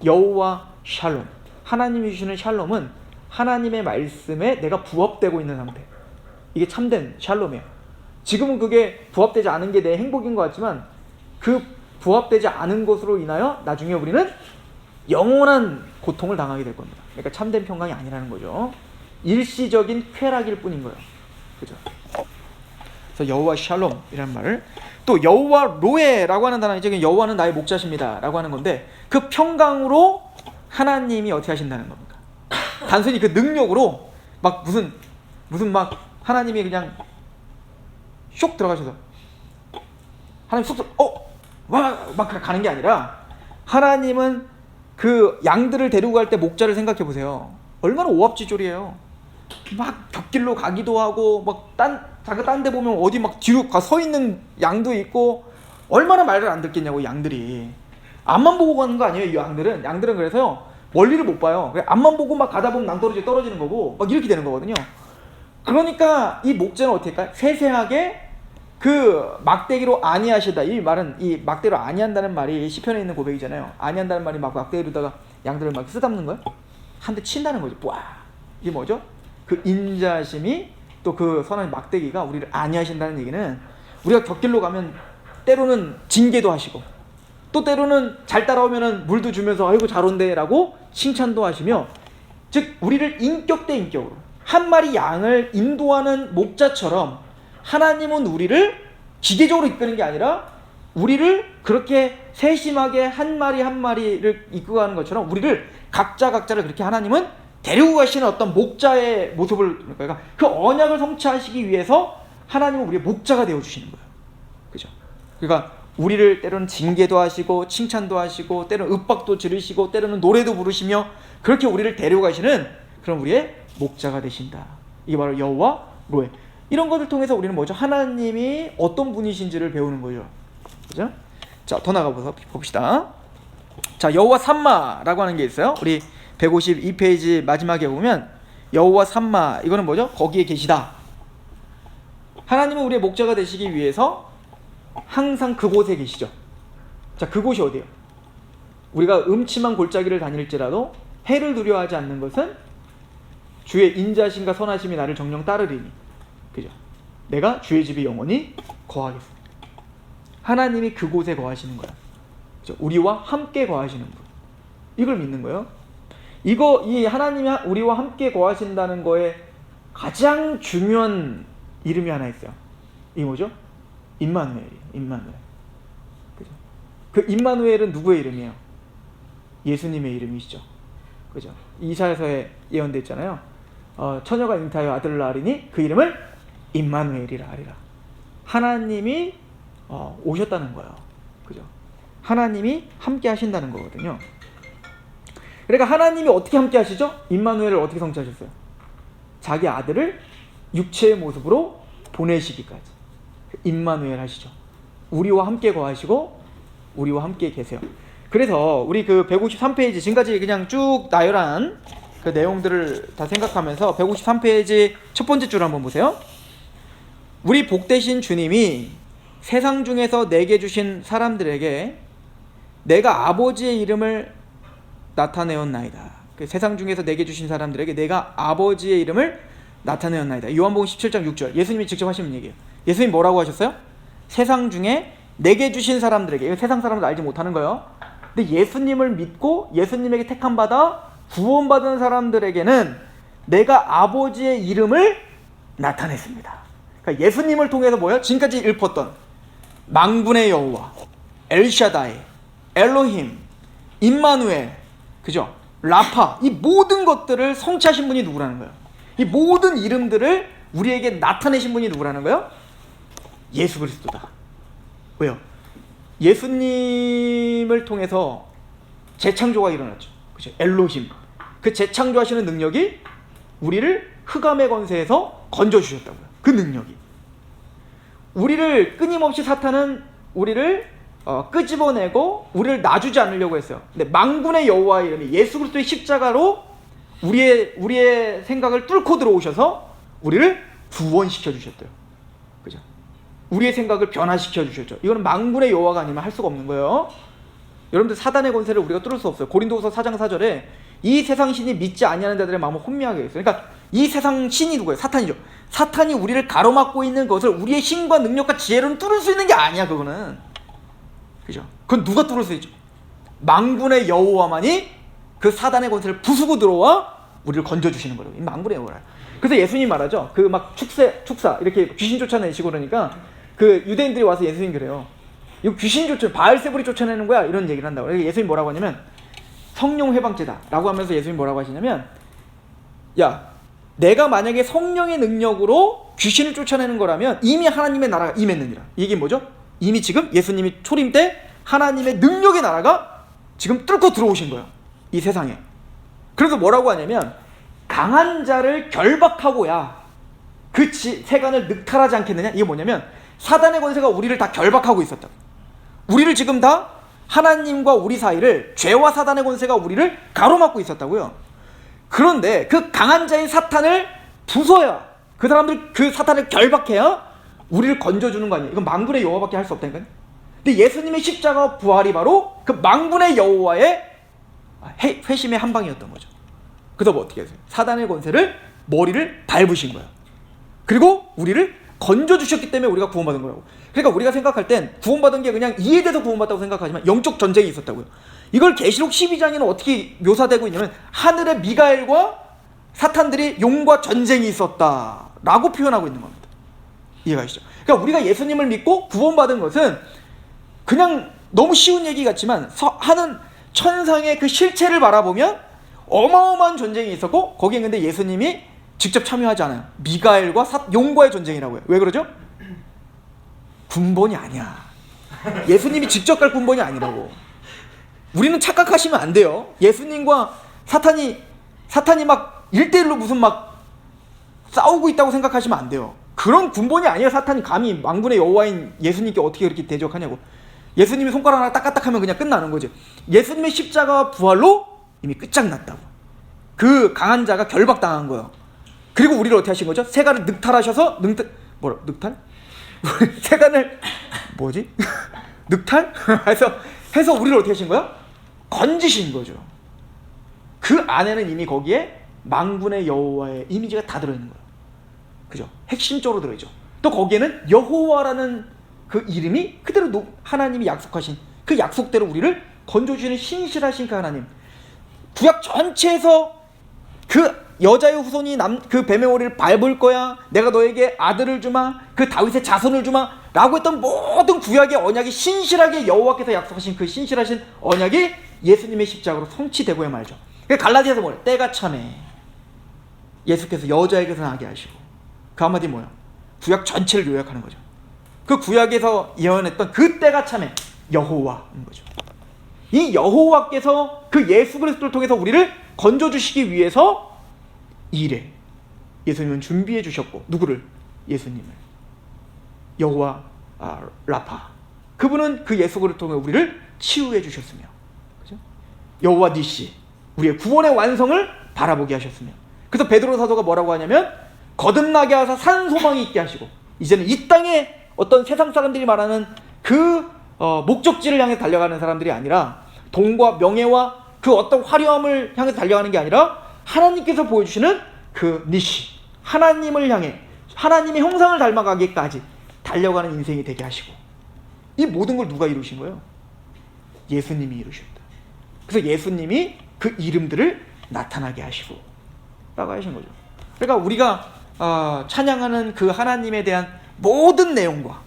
여호와 샬롬, 하나님이 주시는 샬롬은 하나님의 말씀에 내가 부합되고 있는 상태. 이게 참된 샬롬이에요. 지금은 그게 부합되지 않은 게 내 행복인 것 같지만, 그 부합되지 않은 것으로 인하여 나중에 우리는 영원한 고통을 당하게 될 겁니다. 그러니까 참된 평강이 아니라는 거죠. 일시적인 쾌락일 뿐인 거예요. 그죠? 그래서 여호와 샬롬이라는 말을, 또 여호와 로에라고 하는 단어는 이제 여호와는 나의 목자십니다 라고 하는 건데, 그 평강으로 하나님이 어떻게 하신다는 겁니까? 단순히 그 능력으로 막 무슨 막 하나님이 그냥 쇽 들어가셔서 하나님 막 가는 게 아니라, 하나님은 그 양들을 데리고 갈 때 목자를 생각해 보세요. 얼마나 오합지졸이에요. 막 곁길로 가기도 하고, 막 딴 데 보면 어디 막 뒤로 서 있는 양도 있고, 얼마나 말을 안 듣겠냐고. 양들이 앞만 보고 가는 거 아니에요. 이 양들은 그래서요 멀리를 못 봐요. 앞만 보고 막 가다 보면 낭떠러지 떨어지는 거고 막 이렇게 되는 거거든요. 그러니까 이 목자는 어떻게 할까? 세세하게 그 막대기로 아니하시다. 이 말은, 이 막대기로 아니한다는 말이 시편에 있는 고백이잖아요. 아니한다는 말이 막 막대기로다가 양들을 막 쓰다듬는 거예요. 한 대 친다는 거죠. 와, 이게 뭐죠? 그 인자심이, 또 그 선한 막대기가 우리를 아니하신다는 얘기는, 우리가 곁길로 가면 때로는 징계도 하시고, 또 때로는 잘 따라오면은 물도 주면서 아이고 잘 온대 라고 칭찬도 하시며, 즉 우리를 인격 대 인격으로 한 마리 양을 인도하는 목자처럼, 하나님은 우리를 기계적으로 이끄는 게 아니라 우리를 그렇게 세심하게 한 마리 한 마리를 이끌어가는 것처럼 우리를 각자를 그렇게 하나님은 데리고 가시는 어떤 목자의 모습을, 그러니까 그 언약을 성취하시기 위해서 하나님은 우리의 목자가 되어주시는 거예요. 그죠? 그러니까 우리를 때로는 징계도 하시고 칭찬도 하시고 때로는 윽박도 지르시고 때로는 노래도 부르시며 그렇게 우리를 데려가시는 그런 우리의 목자가 되신다. 이게 바로 여호와 로에. 이런 것을 통해서 우리는 뭐죠? 하나님이 어떤 분이신지를 배우는 거죠. 그죠? 자, 더 나가서 봅시다. 자, 여호와 삼마라고 하는 게 있어요. 우리 152페이지 마지막에 보면 여호와 삼마, 이거는 뭐죠? 거기에 계시다. 하나님은 우리의 목자가 되시기 위해서 항상 그곳에 계시죠. 자, 그곳이 어디예요? 우리가 음침한 골짜기를 다닐지라도 해를 두려워하지 않는 것은 주의 인자심과 선하심이 나를 정령 따르리니. 그죠? 내가 주의 집에 영원히 거하겠습니다. 하나님이 그곳에 거하시는 거야. 그죠? 우리와 함께 거하시는 분. 이걸 믿는 거예요. 이 하나님이 우리와 함께 거하신다는 거에 가장 중요한 이름이 하나 있어요. 이 뭐죠? 임마누엘이에요. 임마누엘. 그죠? 그 임마누엘은 누구의 이름이에요? 예수님의 이름이시죠. 그죠? 이사야서에 예언되어 있잖아요. 처녀가 잉타하여 아들을 낳으리니 그 이름을 임마누엘이라 하리라. 하나님이 오셨다는 거예요. 그죠? 하나님이 함께 하신다는 거거든요. 그러니까 하나님이 어떻게 함께 하시죠? 임마누엘을 어떻게 성취하셨어요? 자기 아들을 육체의 모습으로 보내시기까지. 임마누엘 하시죠. 우리와 함께 거하시고 우리와 함께 계세요. 그래서 우리 그 153페이지 지금까지 그냥 쭉 나열한 그 내용들을 다 생각하면서 153페이지 첫 번째 줄 한번 보세요. 우리 복되신 주님이 세상 중에서 내게 주신 사람들에게 내가 아버지의 이름을 나타내었나이다. 그 세상 중에서 내게 주신 사람들에게 내가 아버지의 이름을 나타내었나이다. 요한복음 17장 6절 예수님이 직접 하시는 얘기예요. 예수님 뭐라고 하셨어요? 세상 중에 내게 주신 사람들에게, 이거 세상 사람들 알지 못하는 거예요. 근데 예수님을 믿고 예수님에게 택함받아 구원받은 사람들에게는 내가 아버지의 이름을 나타냈습니다. 그러니까 예수님을 통해서 뭐예요? 지금까지 읊었던 망군의 여호와, 엘샤다이, 엘로힘, 임마누엘, 그죠? 라파, 이 모든 것들을 성취하신 분이 누구라는 거예요? 이 모든 이름들을 우리에게 나타내신 분이 누구라는 거예요? 예수 그리스도다. 왜요? 예수님을 통해서 재창조가 일어났죠. 그죠? 엘로힘. 그 재창조하시는 능력이 우리를 흑암의 권세에서 건져주셨다고요. 그 능력이. 우리를 끊임없이 사탄은 우리를 끄집어내고 우리를 놔주지 않으려고 했어요. 근데 만군의 여호와의 이름이 예수 그리스도의 십자가로 우리의 생각을 뚫고 들어오셔서 우리를 구원시켜 주셨대요. 그죠? 우리의 생각을 변화시켜 주셨죠. 이거는 만군의 여호와가 아니면 할 수가 없는 거예요. 여러분들 사단의 권세를 우리가 뚫을 수 없어요. 고린도후서 4장 4절에 이 세상 신이 믿지 아니하는 자들의 마음을 혼미하게 했어요. 그러니까 이 세상 신이 누구예요? 사탄이죠. 사탄이 우리를 가로막고 있는 것을 우리의 힘과 능력과 지혜로는 뚫을 수 있는 게 아니야. 그거는. 그죠? 그건 누가 뚫을 수 있죠? 만군의 여호와만이 그 사단의 권세를 부수고 들어와 우리를 건져주시는 거예요. 이 만군의 여호와라. 그래서 예수님 말하죠. 그 막 축사 이렇게 귀신 쫓아내시고 그러니까 그 유대인들이 와서 예수님 그래요. 이거 귀신 바알세불이 쫓아내는 거야. 이런 얘기를 한다고. 그래서 예수님 뭐라고 하냐면 성령 회방죄다 라고 하면서 예수님 뭐라고 하시냐면, 야, 내가 만약에 성령의 능력으로 귀신을 쫓아내는 거라면 이미 하나님의 나라가 임했느니라. 이게 뭐죠? 이미 지금 예수님이 초림 때 하나님의 능력의 나라가 지금 뚫고 들어오신 거예요. 이 세상에. 그래서 뭐라고 하냐면 강한 자를 결박하고야 그 세간을 늑탈하지 않겠느냐. 이게 뭐냐면 사단의 권세가 우리를 다 결박하고 있었다. 우리를 지금 다 하나님과 우리 사이를, 죄와 사단의 권세가 우리를 가로막고 있었다고요. 그런데 그 강한 자인 사탄을 부숴야, 그 사람들 그 사탄을 결박해야 우리를 건져주는 거 아니에요. 이건 만군의 여호와밖에 할 수 없다니까요. 근데 예수님의 십자가 부활이 바로 그 만군의 여호와의 회심의 한 방이었던 거죠. 그래서 뭐 어떻게 했어요? 사단의 권세를 머리를 밟으신 거예요. 그리고 우리를 건져주셨기 때문에 우리가 구원받은 거라고. 그러니까 우리가 생각할 땐 구원받은 게 그냥 이해돼서 구원받다고 생각하지만 영적 전쟁이 있었다고요. 이걸 계시록 12장에는 어떻게 묘사되고 있냐면 하늘의 미가엘과 사탄들이 용과 전쟁이 있었다라고 표현하고 있는 겁니다. 이해가 가시죠? 그러니까 우리가 예수님을 믿고 구원받은 것은 그냥 너무 쉬운 얘기 같지만 하는 천상의 그 실체를 바라보면 어마어마한 전쟁이 있었고 거기에 근데 예수님이 직접 참여하지 않아요. 미가엘과 용과의 전쟁이라고요. 왜 그러죠? 군번이 아니야. 예수님이 직접 갈 군번이 아니라고. 우리는 착각하시면 안 돼요. 예수님과 사탄이 막 1대1로 무슨 막 싸우고 있다고 생각하시면 안 돼요. 그런 군번이 아니에요. 사탄이 감히 만군의 여호와인 예수님께 어떻게 그렇게 대적하냐고. 예수님이 손가락 하나 딱까딱하면 그냥 끝나는 거지. 예수님의 십자가 부활로 이미 끝장났다고. 그 강한 자가 결박당한 거예요. 그리고 우리를 어떻게 하신 거죠? 세간을 늑탈하셔서 늑탈? 세간을 뭐지? 늑탈? 해서 우리를 어떻게 하신 거예요? 건지신 거죠. 그 안에는 이미 거기에 만군의 여호와의 이미지가 다 들어있는 거예요. 그죠? 핵심적으로 들어있죠. 또 거기에는 여호와라는 그 이름이 그대로 하나님이 약속하신 그 약속대로 우리를 건져주시는 신실하신 그 하나님. 구약 전체에서 그 여자의 후손이 그 뱀의 머리를 밟을 거야. 내가 너에게 아들을 주마. 그 다윗의 자손을 주마. 라고 했던 모든 구약의 언약이 신실하게 여호와께서 약속하신 그 신실하신 언약이 예수님의 십자가로 성취되고야 말죠. 갈라디아서 뭐래? 때가 참에 예수께서 여자에게서 나게 하시고. 그 한마디 뭐야? 구약 전체를 요약하는 거죠. 그 구약에서 예언했던 그 때가 참에 여호와인 거죠. 이 여호와께서 그 예수 그리스도를 통해서 우리를 건져주시기 위해서 이래 예수님은 준비해 주셨고, 누구를? 예수님을. 여호와 라파, 그분은 그 예수 그리스도를 통해 우리를 치유해 주셨으며, 그죠? 여호와 니시, 우리의 구원의 완성을 바라보게 하셨으며, 그래서 베드로 사도가 뭐라고 하냐면 거듭나게 하사 산 소망이 있게 하시고, 이제는 이 땅에 어떤 세상 사람들이 말하는 그 목적지를 향해 달려가는 사람들이 아니라, 돈과 명예와 그 어떤 화려함을 향해 달려가는 게 아니라 하나님께서 보여주시는 그 니시, 하나님을 향해 하나님의 형상을 닮아가기까지 달려가는 인생이 되게 하시고, 이 모든 걸 누가 이루신 거예요? 예수님이 이루셨다. 그래서 예수님이 그 이름들을 나타나게 하시고 라고 하신 거죠. 그러니까 우리가 찬양하는 그 하나님에 대한 모든 내용과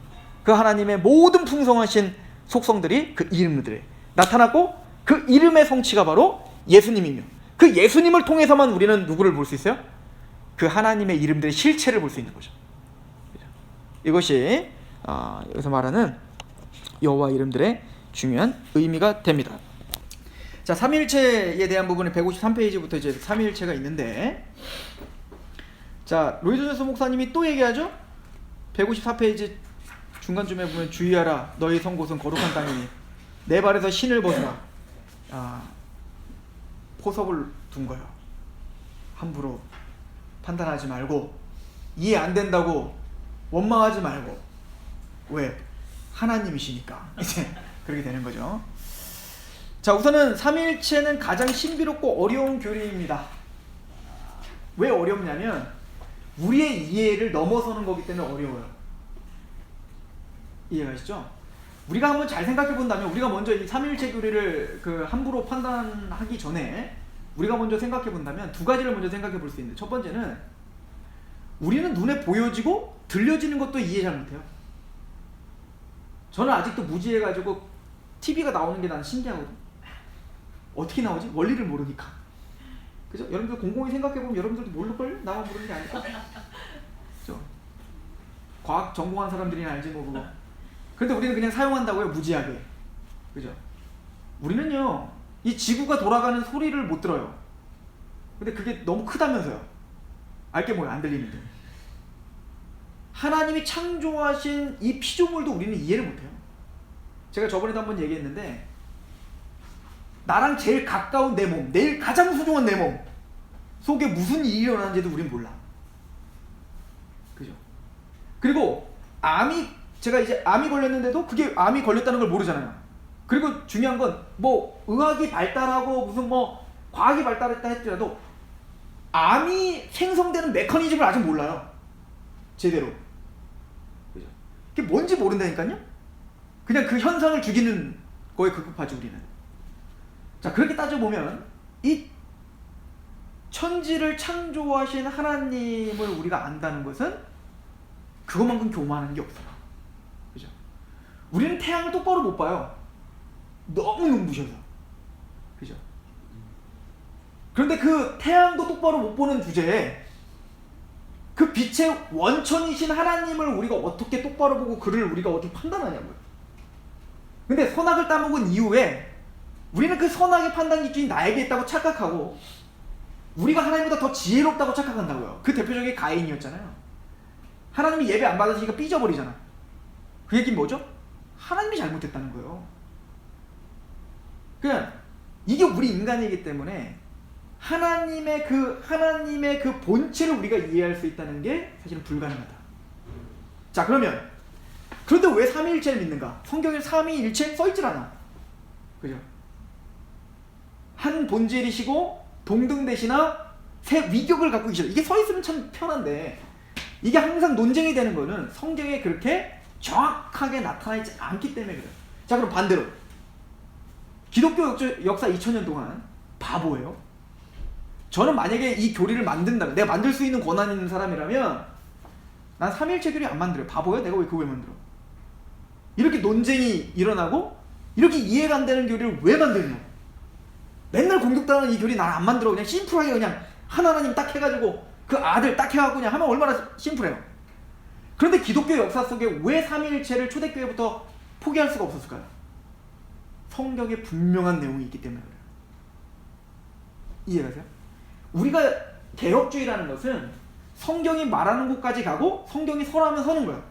그 하나님의 모든 풍성하신 속성들이 그 이름들에 나타났고, 그 이름의 성취가 바로 예수님이며, 그 예수님을 통해서만 우리는 누구를 볼 수 있어요? 그 하나님의 이름들의 실체를 볼 수 있는 거죠. 이것이 여기서 말하는 여호와 이름들의 중요한 의미가 됩니다. 자, 삼위일체에 대한 부분은 153페이지부터 이제 삼위일체가 있는데, 자, 로이드 존스 목사님이 또 얘기하죠. 154페이지 중간쯤에 보면 주의하라, 너희 선 곳은 거룩한 땅이니 내 발에서 신을 벗으라. 포섭을 둔 거예요. 함부로 판단하지 말고, 이해 안 된다고 원망하지 말고. 왜? 하나님이시니까. 이제 그렇게 되는 거죠. 자, 우선은 삼위일체는 가장 신비롭고 어려운 교리입니다. 왜 어렵냐면 우리의 이해를 넘어서는 거기 때문에 어려워요. 이해가시죠? 우리가 한번 잘 생각해 본다면, 우리가 먼저 이 삼위일체 교리를 함부로 판단하기 전에 우리가 먼저 생각해 본다면 두 가지를 먼저 생각해 볼 수 있는데, 첫 번째는 우리는 눈에 보여지고 들려지는 것도 이해 잘 못해요. 저는 아직도 무지해가지고 TV가 나오는 게 나는 신기하거든. 어떻게 나오지? 원리를 모르니까. 그죠? 여러분들 곰곰이 생각해보면 여러분들도 모를걸? 나만 모르는 게 아닐까? 그죠? 과학 전공한 사람들이나 알지 뭐 그거. 그런데 우리는 그냥 사용한다고요, 무지하게. 그죠? 우리는요, 이 지구가 돌아가는 소리를 못 들어요. 근데 그게 너무 크다면서요. 알게 뭐예요? 안 들리는데. 하나님이 창조하신 이 피조물도 우리는 이해를 못해요. 제가 저번에도 한번 얘기했는데, 나랑 제일 가까운 내 몸, 내일 가장 소중한 내 몸 속에 무슨 일이 일어나는지도 우린 몰라. 그죠? 그리고 제가 이제 암이 걸렸는데도 그게 암이 걸렸다는 걸 모르잖아요. 그리고 중요한 건 뭐 의학이 발달하고 무슨 뭐 과학이 발달했다 했더라도 암이 생성되는 메커니즘을 아직 몰라요. 제대로. 그죠? 그게 뭔지 모른다니까요? 그냥 그 현상을 죽이는 거에 급급하지 우리는. 자, 그렇게 따져보면 이 천지를 창조하신 하나님을 우리가 안다는 것은 그것만큼 교만한 게 없어요. 그죠? 우리는 태양을 똑바로 못 봐요. 너무 눈부셔서. 그죠? 그런데 그 태양도 똑바로 못 보는 주제에 그 빛의 원천이신 하나님을 우리가 어떻게 똑바로 보고 그를 우리가 어떻게 판단하냐고요. 근데 선악을 따먹은 이후에 우리는 그 선악의 판단 기준이 나에게 있다고 착각하고, 우리가 하나님보다 더 지혜롭다고 착각한다고요. 그 대표적인 가인이었잖아요. 하나님이 예배 안 받으시니까 삐져버리잖아. 그 얘기는 뭐죠? 하나님이 잘못했다는 거예요. 그냥 이게 우리 인간이기 때문에 하나님의 그 본체를 우리가 이해할 수 있다는 게 사실은 불가능하다. 자, 그런데 왜 삼위일체를 믿는가? 성경에 삼위일체 써있질 않아. 그죠? 한 본질이시고 동등되시나 새 위격을 갖고 계시다. 이게 써있으면 참 편한데, 이게 항상 논쟁이 되는 거는 성경에 그렇게 정확하게 나타나지 않기 때문에 그래요. 자, 그럼 반대로 기독교 역사 2000년 동안 바보예요. 저는 만약에 이 교리를 만든다면, 내가 만들 수 있는 권한 있는 사람이라면 난 삼위일체 교리 안 만들어요. 바보야? 내가 왜 그걸 만들어? 이렇게 논쟁이 일어나고 이렇게 이해가 안 되는 교리를 왜 만들냐? 맨날 공격당하는 이 교리 난 안 만들어. 그냥 심플하게 그냥 하나님 딱 해가지고 그 아들 딱 해가지고 그냥 하면 얼마나 심플해요. 그런데 기독교 역사 속에 왜 삼위일체를 초대교회부터 포기할 수가 없었을까요? 성경에 분명한 내용이 있기 때문에 그래요. 이해가세요? 우리가 개혁주의라는 것은 성경이 말하는 곳까지 가고 성경이 서라면 서는 거예요.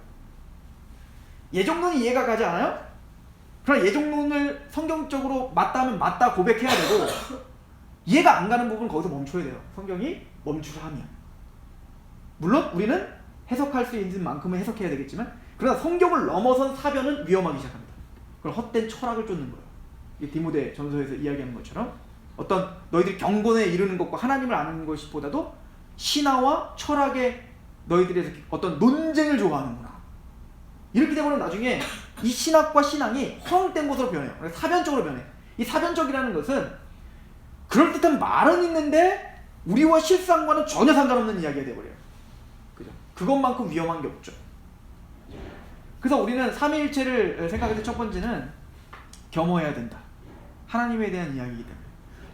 예정론이 이해가 가지 않아요? 그럼 예정론을 성경적으로 맞다 하면 맞다 고백해야 되고, 이해가 안 가는 부분은 거기서 멈춰야 돼요. 성경이 멈추라 하면. 물론 우리는 해석할 수 있는 만큼은 해석해야 되겠지만, 그러나 성경을 넘어선 사변은 위험하기 시작합니다. 그걸 헛된 철학을 쫓는 거예요. 이 디모데 전서에서 이야기하는 것처럼 어떤 너희들이 경건에 이르는 것과 하나님을 아는 것보다도 신화와 철학의 너희들의 어떤 논쟁을 좋아하는구나. 이렇게 되면 나중에 이 신학과 신앙이 허황된 것으로 변해요. 사변적으로 변해. 이 사변적이라는 것은 그럴듯한 말은 있는데 우리와 실상과는 전혀 상관없는 이야기가 되어버려요. 그죠? 그것만큼 위험한 게 없죠. 그래서 우리는 삼위일체를 생각할 때 첫 번째는 겸허해야 된다. 하나님에 대한 이야기이기 때문에.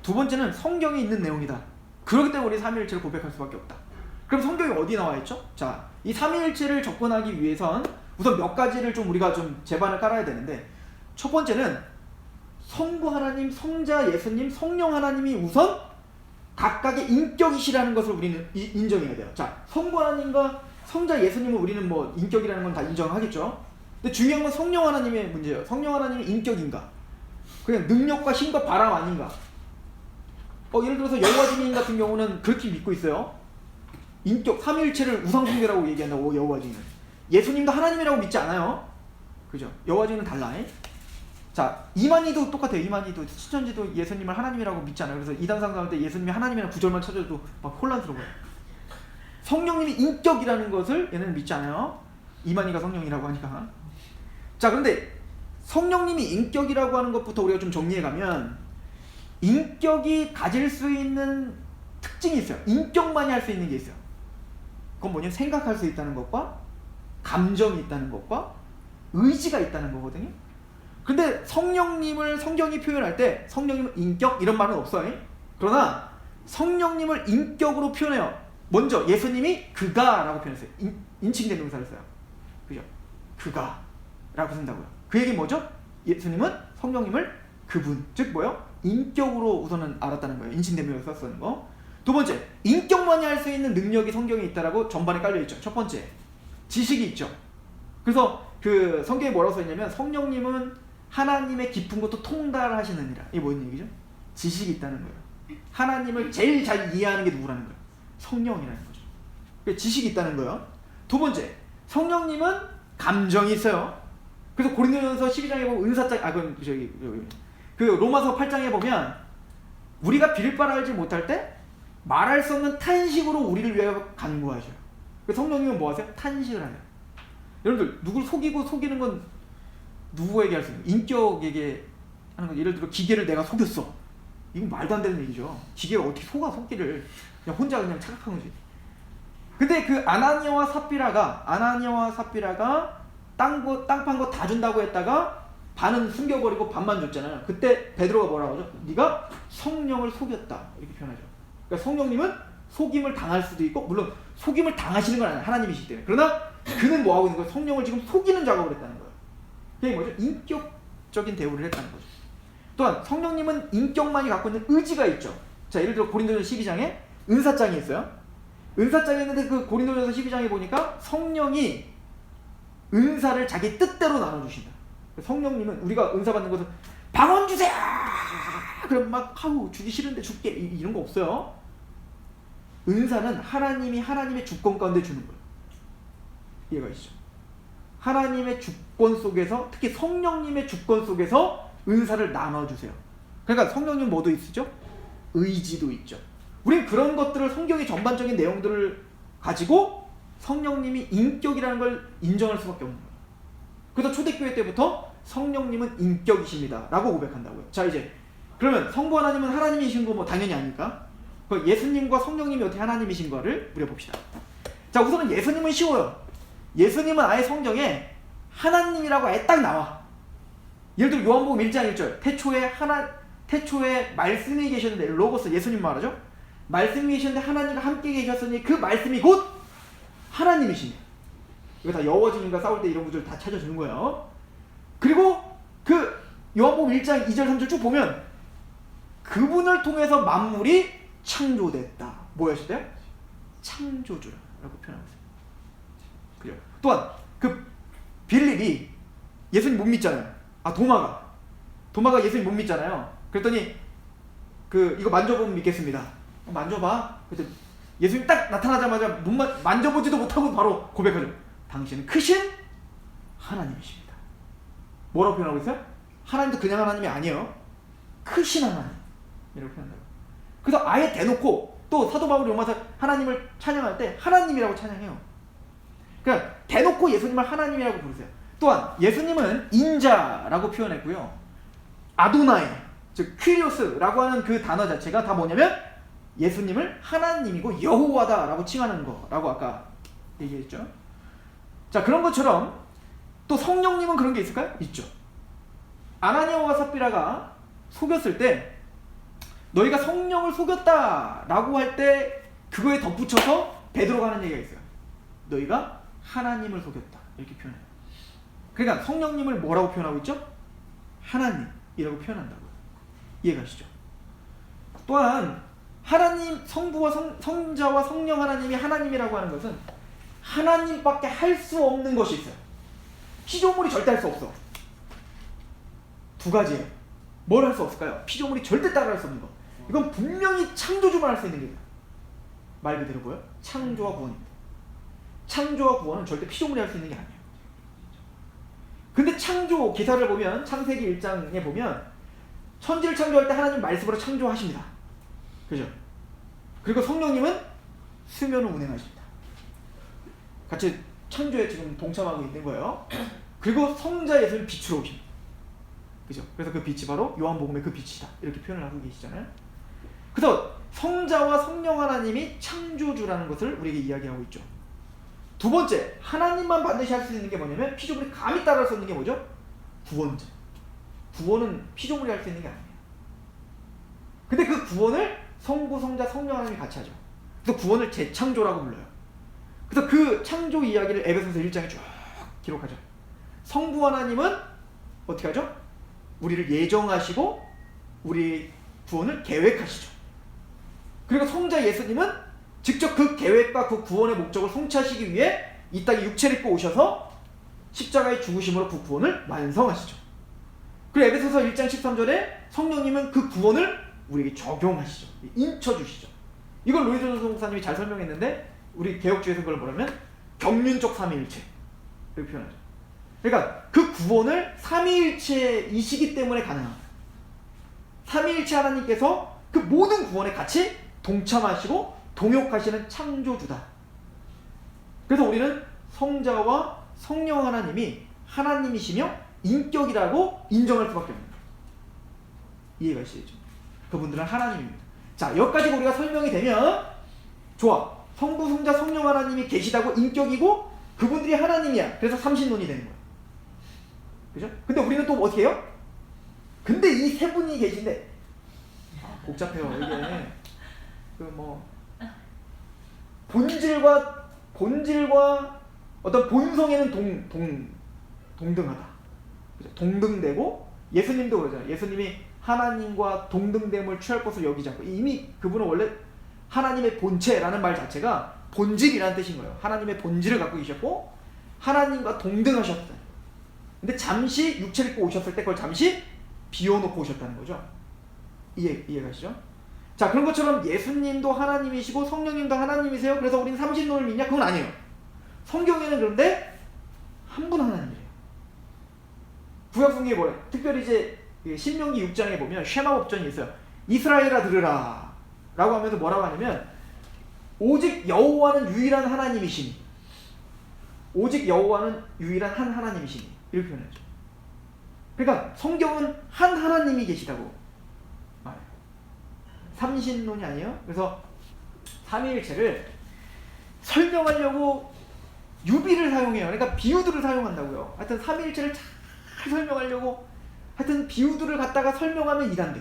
두 번째는 성경에 있는 내용이다. 그렇기 때문에 우리 삼위일체를 고백할 수밖에 없다. 그럼 성경이 어디 나와 있죠? 자, 이 삼위일체를 접근하기 위해선 우선 몇 가지를 좀 우리가 좀 제반을 깔아야 되는데, 첫 번째는 성부 하나님, 성자 예수님, 성령 하나님이 우선 각각의 인격이시라는 것을 우리는 인정해야 돼요. 자, 성부 하나님과 성자 예수님은 우리는 뭐 인격이라는 건 다 인정하겠죠. 근데 중요한 건 성령 하나님의 문제예요. 성령 하나님의 인격인가? 그냥 능력과 힘과 바람 아닌가? 예를 들어서 여호와 증인 같은 경우는 그렇게 믿고 있어요. 인격, 삼위일체를 우상숭배라고 얘기한다고. 여호와 증인은 예수님도 하나님이라고 믿지 않아요. 그죠? 여호와 증인은 달라. 자, 이만희도 똑같아요. 이만희도 신천지도 예수님을 하나님이라고 믿지 않아요. 그래서 이단상담 때 예수님이 하나님이라는 구절만 찾아도 막 혼란스러워요. 성령님이 인격이라는 것을 얘는 믿지 않아요. 이만희가 성령이라고 하니까. 자, 그런데 성령님이 인격이라고 하는 것부터 우리가 좀 정리해가면, 인격이 가질 수 있는 특징이 있어요. 인격만이 할 수 있는 게 있어요. 그건 뭐냐? 생각할 수 있다는 것과 감정이 있다는 것과 의지가 있다는 거거든요. 근데 성령님을 성경이 표현할 때 성령님은 인격 이런 말은 없어요. 그러나 성령님을 인격으로 표현해요. 먼저 예수님이 그가 라고 표현했어요. 인칭된 동사를 써요. 그죠? 그가 라고 쓴다고요. 그 얘기 뭐죠? 예수님은 성령님을 그분, 즉 뭐요? 인격으로 우선은 알았다는 거예요. 인칭된 명사 쓰는 거. 두 번째, 인격만이 할 수 있는 능력이 성경에 있다라고 전반에 깔려있죠. 첫 번째, 지식이 있죠. 그래서 그 성경에 뭐라고 써있냐면, 성령님은 하나님의 깊은 것도 통달하시느니라. 이게 뭔 얘기죠? 지식이 있다는 거예요. 하나님을 제일 잘 이해하는 게 누구라는 거예요? 성령이라는 거죠. 그러니까 지식이 있다는 거예요. 두 번째, 성령님은 감정이 있어요. 그래서 고린도전서 12장에 보면 은사장, 그 로마서 8장에 보면 우리가 빌 바를 알지 못할 때 말할 수 없는 탄식으로 우리를 위하여 간구하셔요. 성령님은 뭐 하세요? 탄식을 하세요. 여러분들, 누굴 속이고 속이는 건 누구에게 할 수 있는? 인격에게 하는 건, 예를 들어 기계를 내가 속였어. 이건 말도 안 되는 얘기죠. 기계가 어떻게 속기를. 그냥 혼자 그냥 착각한 거지. 근데 그 아나니아와 삽비라가 땅 판 거 다 준다고 했다가 반은 숨겨버리고 반만 줬잖아요. 그때 베드로가 뭐라고 하죠? 네가 성령을 속였다, 이렇게 표현하죠. 그러니까 성령님은 속임을 당할 수도 있고, 물론 속임을 당하시는 건 아니에요. 하나님이시기 때문에. 그러나 그는 뭐 하고 있는 거예요? 성령을 지금 속이는 작업을 했다는 거예요. 그게 뭐죠? 인격적인 대우를 했다는 거죠. 또한 성령님은 인격만이 갖고 있는 의지가 있죠. 자, 예를 들어 고린도전서 12장에 은사장이 있어요. 은사장이 있는데 그 고린도전서 12장에 보니까 성령이 은사를 자기 뜻대로 나눠주신다. 성령님은, 우리가 은사 받는 것은 방언 주세요! 그럼 막 주기 싫은데 줄게, 이런 거 없어요. 은사는 하나님이 하나님의 주권 가운데 주는 거예요. 이해가 있죠? 하나님의 주권 속에서, 특히 성령님의 주권 속에서 은사를 나눠주세요. 그러니까 성령님 뭐도 있으죠? 의지도 있죠. 우린 그런 것들을, 성경의 전반적인 내용들을 가지고 성령님이 인격이라는 걸 인정할 수밖에 없는 거예요. 그래서 초대교회 때부터 성령님은 인격이십니다 라고 고백한다고요. 자, 이제 그러면 성부 하나님은 하나님이신 거 뭐 당연히 아니까, 예수님과 성령님이 어떻게 하나님이신 거를 우리가 봅시다. 자, 우선은 예수님은 쉬워요. 예수님은 아예 성경에 하나님이라고 아예 딱 나와. 예를 들어 요한복음 1장 1절, 태초에 말씀이 계셨는데, 로고스, 예수님 말하죠. 말씀이 계셨는데 하나님과 함께 계셨으니 그 말씀이 곧 하나님이시네. 이거 다 여호와 증인과 싸울 때 이런 구절 다 찾아주는 거예요. 그리고 그 요한복음 1장 2절 3절 쭉 보면 그분을 통해서 만물이 창조됐다. 뭐 하셨대요? 창조주라고 표현하고 있어요. 그죠? 또한 그 빌립이 예수님 못 믿잖아요. 도마가 예수님 못 믿잖아요. 그랬더니 이거 만져보면 믿겠습니다. 만져봐. 그때 예수님 딱 나타나자마자 만져보지도 못하고 바로 고백하죠. 당신은 크신 하나님이십니다. 뭐라고 표현하고 있어요? 하나님도 그냥 하나님이 아니에요. 크신 하나님 이렇게 표현한다고. 그래서 아예 대놓고 또 사도 바울이 로마서 하나님을 찬양할 때 하나님이라고 찬양해요. 그러니까 대놓고 예수님을 하나님이라고 부르세요. 또한 예수님은 인자라고 표현했고요. 아도나이, 즉 퀴리오스라고 하는 그 단어 자체가 다 뭐냐면 예수님을 하나님이고 여호와다라고 칭하는 거라고 아까 얘기했죠. 자, 그런 것처럼 또 성령님은 그런 게 있을까요? 있죠. 아나니아와 삽비라가 속였을 때 너희가 성령을 속였다라고 할 때 그거에 덧붙여서 베드로가 하는 얘기가 있어요. 너희가 하나님을 속였다 이렇게 표현해요. 그러니까 성령님을 뭐라고 표현하고 있죠? 하나님이라고 표현한다고요. 이해가시죠? 또한 하나님, 성부와 성자와 성령 하나님이 하나님이라고 하는 것은 하나님밖에 할 수 없는 것이 있어요. 피조물이 절대 할 수 없어. 두 가지예요. 뭘 할 수 없을까요? 피조물이 절대 따라할 수 없는 거. 이건 분명히 창조주만 할 수 있는 게 말 그대로 뭐예요? 창조와 구원입니다. 창조와 구원은 절대 피조물이 할 수 있는 게 아니에요. 근데 창조 기사를 보면 창세기 1장에 보면 천지를 창조할 때 하나님 말씀으로 창조하십니다. 그죠? 그리고 성령님은 수면을 운행하십니다. 같이 창조에 지금 동참하고 있는 거예요. 그리고 성자 예수를 빛으로 오십니다. 그죠? 그래서 그 빛이 바로 요한복음의 그 빛이다 이렇게 표현을 하고 계시잖아요. 그래서 성자와 성령 하나님이 창조주라는 것을 우리에게 이야기하고 있죠. 두 번째, 하나님만 반드시 할 수 있는 게 뭐냐면 피조물이 감히 따라할 수 있는 게 뭐죠? 구원자. 구원은 피조물이 할 수 있는 게 아니에요. 근데 그 구원을 성부, 성자, 성령 하나님이 같이 하죠. 그래서 구원을 재창조라고 불러요. 그래서 그 창조 이야기를 에베소서 1장에 쭉 기록하죠. 성부 하나님은 어떻게 하죠? 우리를 예정하시고 우리 구원을 계획하시죠. 그리고 성자 예수님은 직접 그 계획과 그 구원의 목적을 성취하시기 위해 이 땅에 육체를 입고 오셔서 십자가의 죽으심으로 그 구원을 완성하시죠. 그리고 에베소서 1장 13절에 성령님은 그 구원을 우리에게 적용하시죠. 인쳐주시죠. 이걸 로이드 존슨 목사님이 잘 설명했는데 우리 개혁주의에서 그걸 뭐냐면 경륜적 삼위일체 이렇게 표현하죠. 그러니까 그 구원을 삼위일체이시기 때문에 가능합니다. 삼위일체 하나님께서 그 모든 구원에 같이 동참하시고 동역하시는 창조주다. 그래서 우리는 성자와 성령 하나님이 하나님이시며 인격이라고 인정할 수밖에 없습니다. 이해가 되시죠? 그분들은 하나님입니다. 자, 여기까지 우리가 설명이 되면 좋아. 성부, 성자, 성령 하나님이 계시다고 인격이고 그분들이 하나님이야. 그래서 삼신론이 되는 거야. 그죠? 근데 우리는 또 어떻게 해요? 근데 이 세 분이 계신데 복잡해요. 이게 본질과 어떤 본성에는 동등하다. 그죠? 동등되고 예수님도 그러잖아요. 예수님이 하나님과 동등됨을 취할 것을 여기지 않고 이미 그분은 원래 하나님의 본체라는 말 자체가 본질이라는 뜻인 거예요. 하나님의 본질을 갖고 계셨고 하나님과 동등하셨어요. 근데 잠시 육체를 입고 오셨을 때 그걸 잠시 비워놓고 오셨다는 거죠. 이해가시죠? 자, 그런 것처럼 예수님도 하나님이시고 성령님도 하나님이세요. 그래서 우리는 삼신론을 믿냐? 그건 아니에요. 성경에는 그런데 한 분 하나님이래요. 구약성경에 뭐래? 특별히 이제 신명기 6장에 보면 쉐마 법전이 있어요. 이스라엘아 들으라 라고 하면서 뭐라고 하냐면 오직 여호와는 유일한 하나님이시니 오직 여호와는 유일한 한 하나님이시니 이렇게 표현하죠. 그러니까 성경은 한 하나님이 계시다고 말해요. 삼신론이 아니에요. 그래서 삼위일체를 설명하려고 유비를 사용해요. 그러니까 비유들을 사용한다고요. 하여튼 삼위일체를 잘 설명하려고 하여튼 비유들을 갖다가 설명하면 이단돼.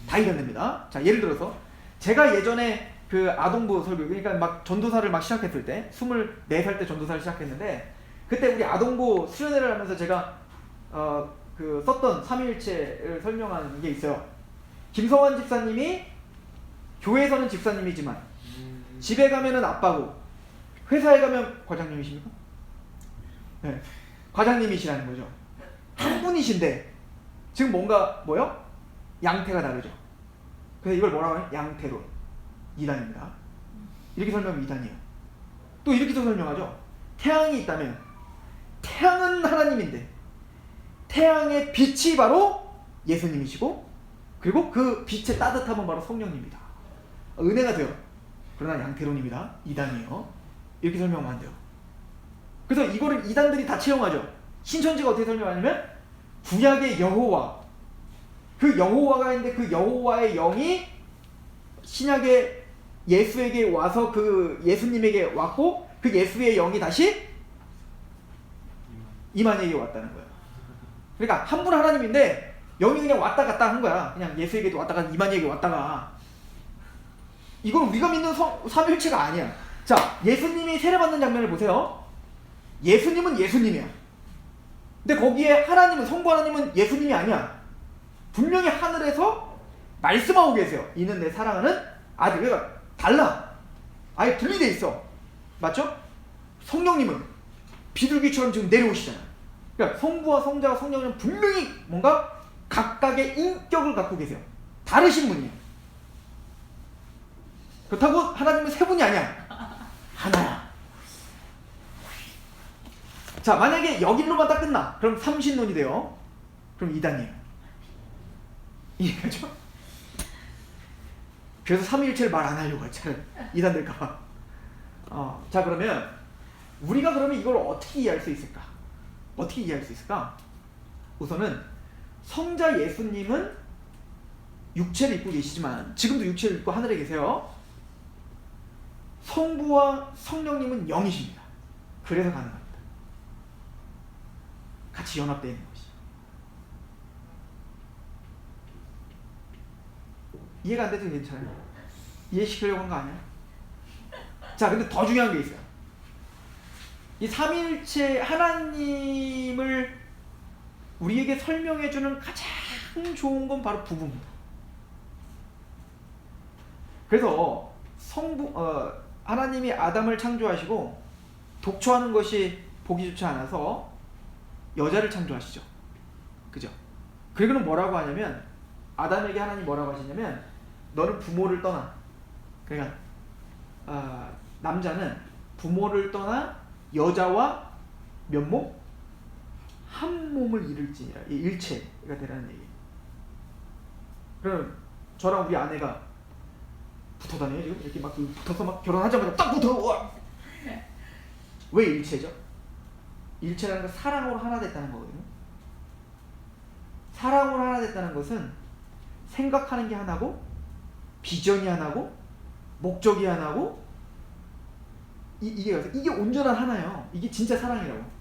다 이단됩니다. 자, 예를 들어서 제가 예전에 그 아동부 설교, 그러니까 막 전도사를 막 시작했을 때 24살 때 전도사를 시작했는데 그때 우리 아동부 수련회를 하면서 제가 그 썼던 삼위일체를 설명한 게 있어요. 김성환 집사님이 교회에서는 집사님이지만 집에 가면은 아빠고 회사에 가면 과장님이십니까? 네, 과장님이시라는 거죠. 한 분이신데 지금 뭔가 뭐요? 양태가 다르죠. 그래서 이걸 뭐라고 하냐? 양태론. 이단입니다. 이렇게 설명하면 이단이에요. 또 이렇게도 설명하죠. 태양이 있다면 태양은 하나님인데 태양의 빛이 바로 예수님이시고 그리고 그 빛의 따뜻함은 바로 성령님입니다. 은혜가 돼요. 그러나 양태론입니다. 이단이에요. 이렇게 설명하면 안 돼요. 그래서 이거를 이단들이 다 채용하죠. 신천지가 어떻게 설명하냐면 구약의 여호와, 그 여호와가 있는데 그 여호와의 영이 신약의 예수에게 와서 그 예수님에게 왔고 그 예수의 영이 다시 이만희에게 왔다는 거예요. 그러니까 한 분 하나님인데 영이 그냥 왔다 갔다 한 거야. 그냥 예수에게도 왔다가 이만희에게 왔다가. 이건 우리가 믿는 삼위일체가 아니야. 자, 예수님이 세례받는 장면을 보세요. 예수님은 예수님이야. 근데 거기에 하나님은, 성부 하나님은 예수님이 아니야. 분명히 하늘에서 말씀하고 계세요. 이는 내 사랑하는 아들. 그러니까 달라. 아예 분리돼 있어. 맞죠? 성령님은 비둘기처럼 지금 내려오시잖아. 그러니까 성부와 성자와 성령은 분명히 뭔가 각각의 인격을 갖고 계세요. 다르신 분이에요. 그렇다고 하나님은 세 분이 아니야. 하나야. 자, 만약에 여기로만 딱 끝나. 그럼 삼신론이 돼요. 그럼 이단이에요. 이해가죠? 그래서 삼위일체를 말 안 하려고 했잖아요. 이단 될까봐. 자, 그러면 우리가 그러면 이걸 어떻게 이해할 수 있을까? 어떻게 이해할 수 있을까? 우선은 성자 예수님은 육체를 입고 계시지만 지금도 육체를 입고 하늘에 계세요. 성부와 성령님은 영이십니다. 그래서 가능합니다. 같이 연합되어 있는 것이. 이해가 안 돼도 괜찮아요. 이해시키려고 한 거 아니야? 자, 근데 더 중요한 게 있어요. 이 삼위일체 하나님을 우리에게 설명해주는 가장 좋은 건 바로 부부입니다. 그래서 하나님이 아담을 창조하시고 독초하는 것이 보기 좋지 않아서 여자를 창조하시죠. 그죠? 그리고는 뭐라고 하냐면 아담에게 하나님 뭐라고 하시냐면 너는 부모를 떠나. 그러니까 남자는 부모를 떠나 여자와 몇 몸? 한 몸을 이룰지니라. 이 일체가 되라는 얘기. 그럼 저랑 우리 아내가 붙어 다녀요 지금? 이렇게 막 붙어서 막 결혼하자마자 딱 붙어. 우와! 왜 일체죠? 일체라는 건 사랑으로 하나 됐다는 거거든요. 사랑으로 하나 됐다는 것은 생각하는 게 하나고 비전이 하나고 목적이 하나고 이게 온전한 하나예요. 이게 진짜 사랑이라고.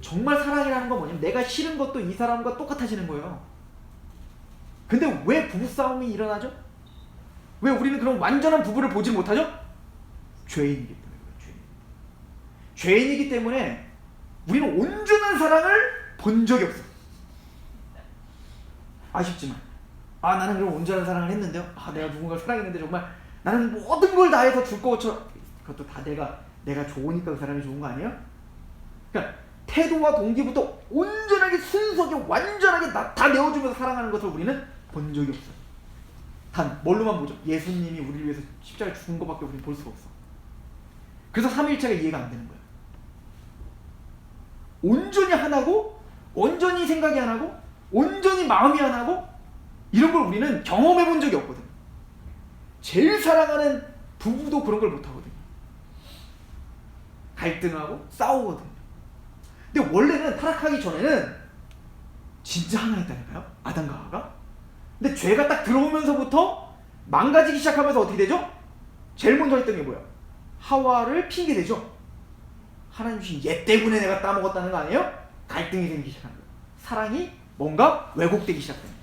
정말 사랑이라는 건 뭐냐면 내가 싫은 것도 이 사람과 똑같아지는 거예요. 근데 왜 부부싸움이 일어나죠? 왜 우리는 그런 완전한 부부를 보지 못하죠? 죄인이기 때문에. 죄인이기 때문에 우리는 온전한 사랑을 본 적이 없어. 아쉽지만 나는 그럼 온전한 사랑을 했는데요. 내가 누군가를 사랑했는데 정말 나는 모든 걸 다해서 줄 것처럼. 그것도 다 내가 좋으니까 그 사람이 좋은 거 아니에요? 그러니까 태도와 동기부터 온전하게 순수하게 완전하게 다 내어주면서 사랑하는 것을 우리는 본 적이 없어요. 단 뭘로만 보죠? 예수님이 우리를 위해서 십자가에 죽은 것밖에 우리는 볼 수가 없어. 그래서 삼위일체가 이해가 안 되는 거예요. 온전히 하나고 온전히 생각이 하나고 온전히 마음이 하나고 이런 걸 우리는 경험해 본 적이 없거든. 제일 사랑하는 부부도 그런 걸 못 하거든요. 갈등하고 싸우거든요. 근데 원래는 타락하기 전에는 진짜 하나였다니까요. 아담과 하와가. 근데 죄가 딱 들어오면서부터 망가지기 시작하면서 어떻게 되죠? 제일 먼저 했던 게 뭐야? 하와를 핑계 대죠. 하나님 주신 얘 때문에 내가 따먹었다는 거 아니에요? 갈등이 생기기 시작한 거예요. 사랑이 뭔가 왜곡되기 시작합니다.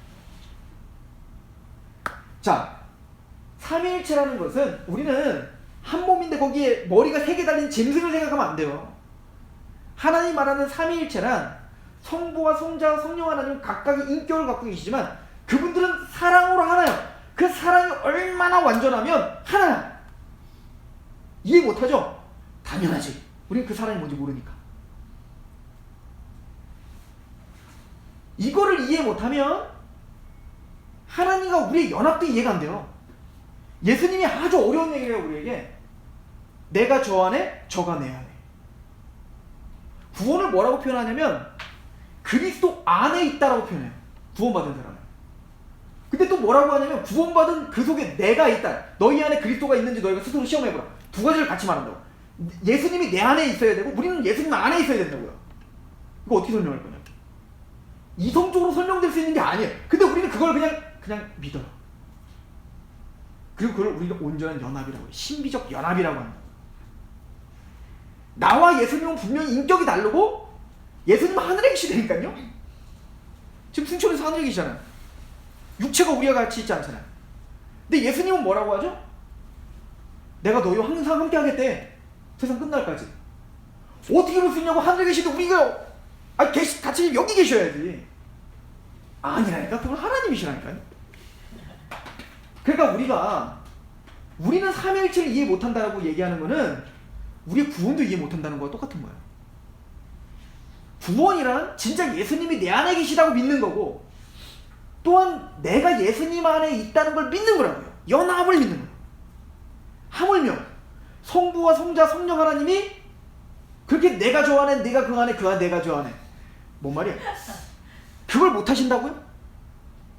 자, 삼위일체라는 것은 우리는 한 몸인데 거기에 머리가 3개 달린 짐승을 생각하면 안 돼요. 하나님 말하는 삼위일체란 성부와 성자와 성령 하나님은 각각의 인격을 갖고 계시지만 그분들은 사랑으로 하나요. 그 사랑이 얼마나 완전하면 하나야. 이해 못하죠? 당연하지. 우리는 그 사랑이 뭔지 모르니까. 이거를 이해 못하면 하나님과 우리의 연합도 이해가 안 돼요. 예수님이 아주 어려운 얘기예요, 우리에게. 내가 저 안에, 저가 내 안에. 구원을 뭐라고 표현하냐면 그리스도 안에 있다라고 표현해요. 구원받은 사람은. 근데 또 뭐라고 하냐면 구원받은 그 속에 내가 있다. 너희 안에 그리스도가 있는지 너희가 스스로 시험해보라. 두 가지를 같이 말한다고. 예수님이 내 안에 있어야 되고 우리는 예수님 안에 있어야 된다고요. 이거 어떻게 설명할 거냐? 이성적으로 설명될 수 있는 게 아니에요. 근데 우리는 그걸 그냥 믿어요. 그리고 그걸 우리가 온전한 연합이라고 해요. 신비적 연합이라고 합니다. 나와 예수님은 분명히 인격이 다르고 예수님은 하늘에 계시다니까요. 지금 승천에서 하늘에 계시잖아요. 육체가 우리와 같이 있지 않잖아요. 근데 예수님은 뭐라고 하죠? 내가 너희와 항상 함께 하겠대. 세상 끝날까지. 어떻게 그럴 수 있냐고. 하늘에 계시는데 우리가 같이 여기 계셔야지. 아니라니까. 그건 하나님이시라니까요. 그러니까 우리는 삼위일체를 이해 못한다고 얘기하는 거는 우리의 구원도 이해 못한다는 거와 똑같은 거예요. 구원이란 진짜 예수님이 내 안에 계시다고 믿는 거고, 또한 내가 예수님 안에 있다는 걸 믿는 거라고요. 연합을 믿는 거예요. 하물며 성부와 성자 성령 하나님이 그렇게 내가 저 안에, 내가 그 안에, 그 안에, 내가 저 안에. 뭔 말이야? 그걸 못 하신다고요?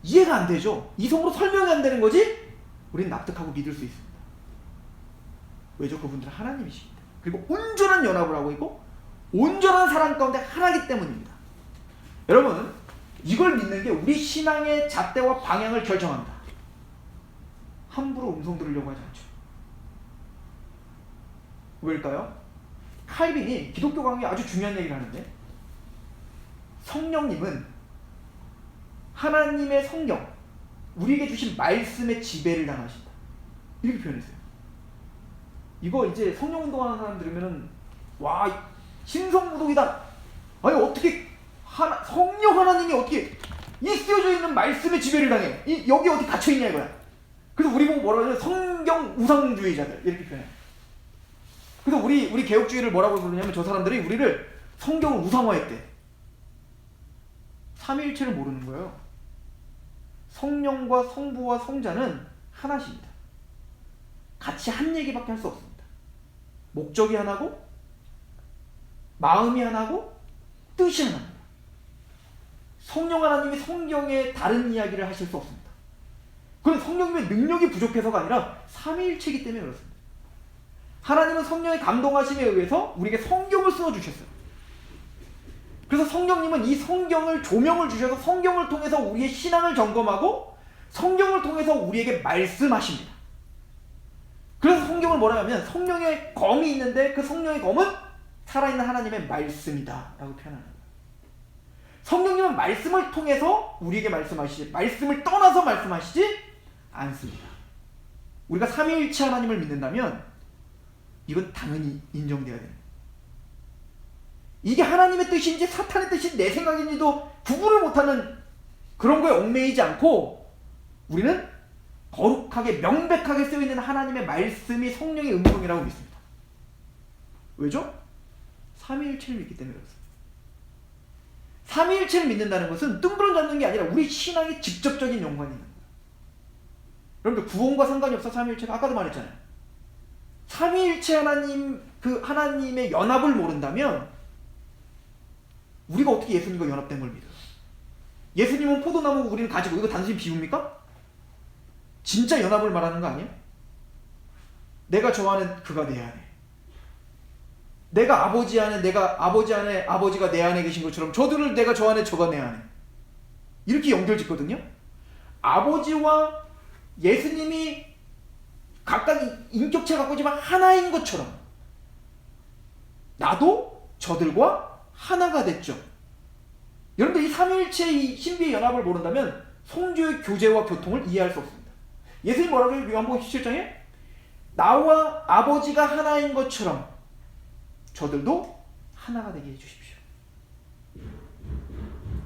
이해가 안 되죠. 이성으로 설명이 안 되는 거지 우리는 납득하고 믿을 수 있습니다. 왜죠? 그분들은 하나님이십니다. 그리고 온전한 연합을 하고 있고 온전한 사랑 가운데 하나이기 때문입니다. 여러분, 이걸 믿는 게 우리 신앙의 잣대와 방향을 결정합니다. 함부로 음성 들으려고 하지 않죠. 왜일까요? 칼빈이 기독교 강의에 아주 중요한 얘기를 하는데, 성령님은 하나님의 성령, 우리에게 주신 말씀의 지배를 당하신다. 이렇게 표현했어요. 이거 이제 성령 운동하는 사람 들으면은 와, 신성모독이다. 아니 어떻게 성령 하나님이 어떻게 이 쓰여져 있는 말씀의 지배를 당해? 여기 어디 갇혀 있냐 이거야. 그래서 우리 보고 뭐라고 하냐면 성경 우상주의자들 이렇게 표현해. 그래서 우리 개혁주의를 뭐라고 부르냐면 저 사람들이 우리를 성경을 우상화했대. 삼위일체를 모르는 거예요. 성령과 성부와 성자는 하나십니다. 같이 한 얘기밖에 할 수 없습니다. 목적이 하나고 마음이 하나고 뜻이 하나입니다. 성령 하나님이 성경에 다른 이야기를 하실 수 없습니다. 그건 성령님의 능력이 부족해서가 아니라 삼위일체이기 때문에 그렇습니다. 하나님은 성령의 감동하심에 의해서 우리에게 성경을 써주셨어요. 그래서 성령님은 이 성경을 조명을 주셔서 성경을 통해서 우리의 신앙을 점검하고 성경을 통해서 우리에게 말씀하십니다. 그래서 성경을 뭐라 하면 성령의 검이 있는데 그 성령의 검은 살아있는 하나님의 말씀이다 라고 표현하는 거예요. 성령님은 말씀을 통해서 우리에게 말씀하시지 말씀을 떠나서 말씀하시지 않습니다. 우리가 삼위일체 하나님을 믿는다면 이건 당연히 인정돼야 됩니다. 이게 하나님의 뜻인지 사탄의 뜻인지 내 생각인지도 구분을 못하는 그런 거에 얽매이지 않고 우리는 거룩하게 명백하게 쓰여있는 하나님의 말씀이 성령의 음성이라고 믿습니다. 왜죠? 삼위일체를 믿기 때문에 그렇습니다. 삼위일체를 믿는다는 것은 뜬구름 잡는 게 아니라 우리 신앙에 직접적인 연관이 있는 거예요. 여러분들 구원과 상관이 없어. 삼위일체가 아까도 말했잖아요. 삼위일체 하나님, 그 하나님의 연합을 모른다면 우리가 어떻게 예수님과 연합된 걸 믿어요? 예수님은 포도나무고 우리는 가지고, 이거 단순히 비유입니까? 진짜 연합을 말하는 거 아니에요? 내가 저 안에, 그가 내 안에. 내가 아버지 안에, 내가 아버지 안에, 아버지가 내 안에 계신 것처럼 저들을 내가 저 안에, 저가 내 안에. 이렇게 연결짓거든요. 아버지와 예수님이 각각 인격체 갖고 있지만 하나인 것처럼 나도 저들과 하나가 됐죠. 여러분들 이 삼위일체의 신비의 연합을 모른다면 성주의 교제와 교통을 이해할 수 없습니다. 예수님 뭐라고 해요? 요한복음 17장에 나와 아버지가 하나인 것처럼 저들도 하나가 되게 해주십시오.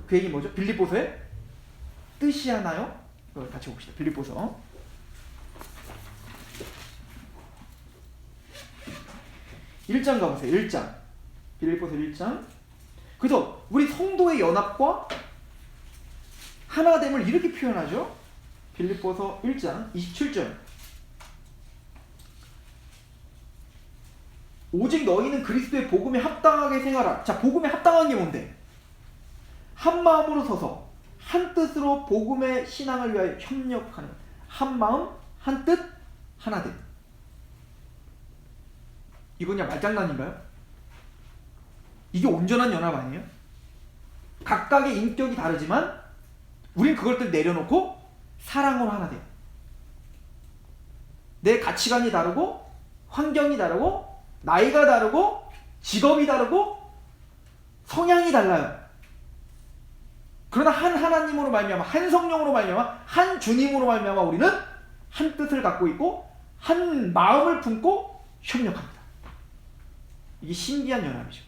그 얘기 뭐죠? 빌립보서에 뜻이 하나요? 이걸 같이 봅시다. 빌립보서 1장 가보세요. 1장. 빌립보서 1장. 그래서 우리 성도의 연합과 하나됨을 이렇게 표현하죠. 빌립보서 1장 27절. 오직 너희는 그리스도의 복음에 합당하게 생활하라. 자, 복음에 합당한 게 뭔데? 한 마음으로 서서 한 뜻으로 복음의 신앙을 위하여 협력하는, 한 마음 한 뜻 하나됨. 이거 그냥 말장난인가요? 이게 온전한 연합 아니에요? 각각의 인격이 다르지만 우린 그것들 내려놓고 사랑으로 하나 돼요. 내 가치관이 다르고 환경이 다르고 나이가 다르고 직업이 다르고 성향이 달라요. 그러나 한 하나님으로 말미암아, 한 성령으로 말미암아, 한 주님으로 말미암아 우리는 한 뜻을 갖고 있고 한 마음을 품고 협력합니다. 이게 신기한 연합이죠.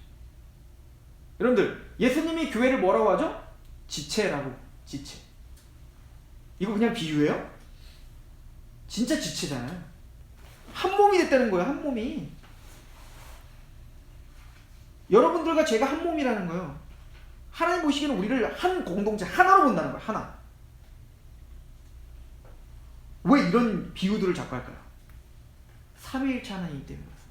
여러분들, 예수님이 교회를 뭐라고 하죠? 지체라고. 지체. 이거 그냥 비유예요? 진짜 지체잖아요. 한 몸이 됐다는 거예요. 한 몸이. 여러분들과 제가 한 몸이라는 거예요. 하나님 보시기에는 우리를 한 공동체 하나로 본다는 거예요. 하나. 왜 이런 비유들을 자꾸 할까요? 삼위일체 하나님 때문에 그렇습니다.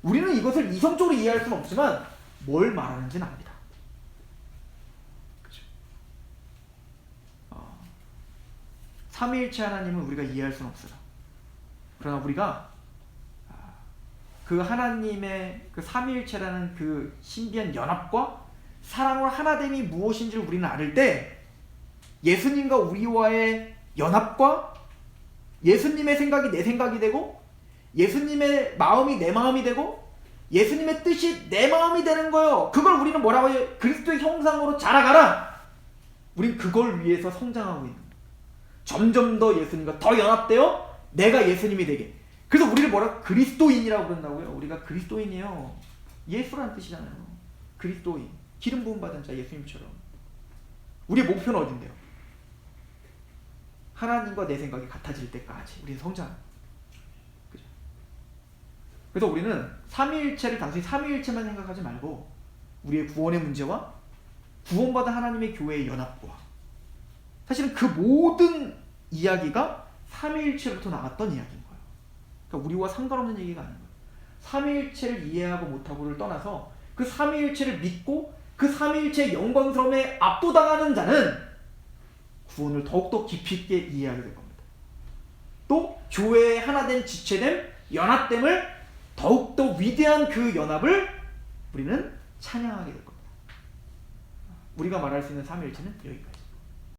우리는 이것을 이성적으로 이해할 수는 없지만 뭘 말하는지는 압니다. 그렇죠? 삼위일체 하나님은 우리가 이해할 수는 없어요. 그러나 우리가 그 하나님의 그 삼위일체라는 그 신비한 연합과 사랑으로 하나됨이 무엇인지를 우리는 알을 때 예수님과 우리와의 연합과 예수님의 생각이 내 생각이 되고 예수님의 마음이 내 마음이 되고 예수님의 뜻이 내 마음이 되는 거예요. 그걸 우리는 뭐라고 해요? 그리스도의 형상으로 자라가라. 우린 그걸 위해서 성장하고 있는 거예요. 점점 더 예수님과 더 연합되어 내가 예수님이 되게. 그래서 우리를 뭐라고? 그리스도인이라고 그런다고요. 우리가 그리스도인이에요. 예수라는 뜻이잖아요. 그리스도인. 기름 부음 받은 자, 예수님처럼. 우리의 목표는 어딘데요? 하나님과 내 생각이 같아질 때까지 우리는 성장합니다. 그죠? 그래서 우리는 삼위일체를 단순히 삼위일체만 생각하지 말고 우리의 구원의 문제와 구원받은 하나님의 교회의 연합과 사실은 그 모든 이야기가 삼위일체로부터 나왔던 이야기인 거예요. 그러니까 우리와 상관없는 얘기가 아닌 거예요. 삼위일체를 이해하고 못하고를 떠나서 그 삼위일체를 믿고 그 삼위일체의 영광스러움에 압도당하는 자는 구원을 더욱더 깊이 있게 이해하게 될 겁니다. 또 교회의 하나된 지체됨, 연합됨을 더욱더 위대한 그 연합을 우리는 찬양하게 될 겁니다. 우리가 말할 수 있는 삼위일체는 여기까지.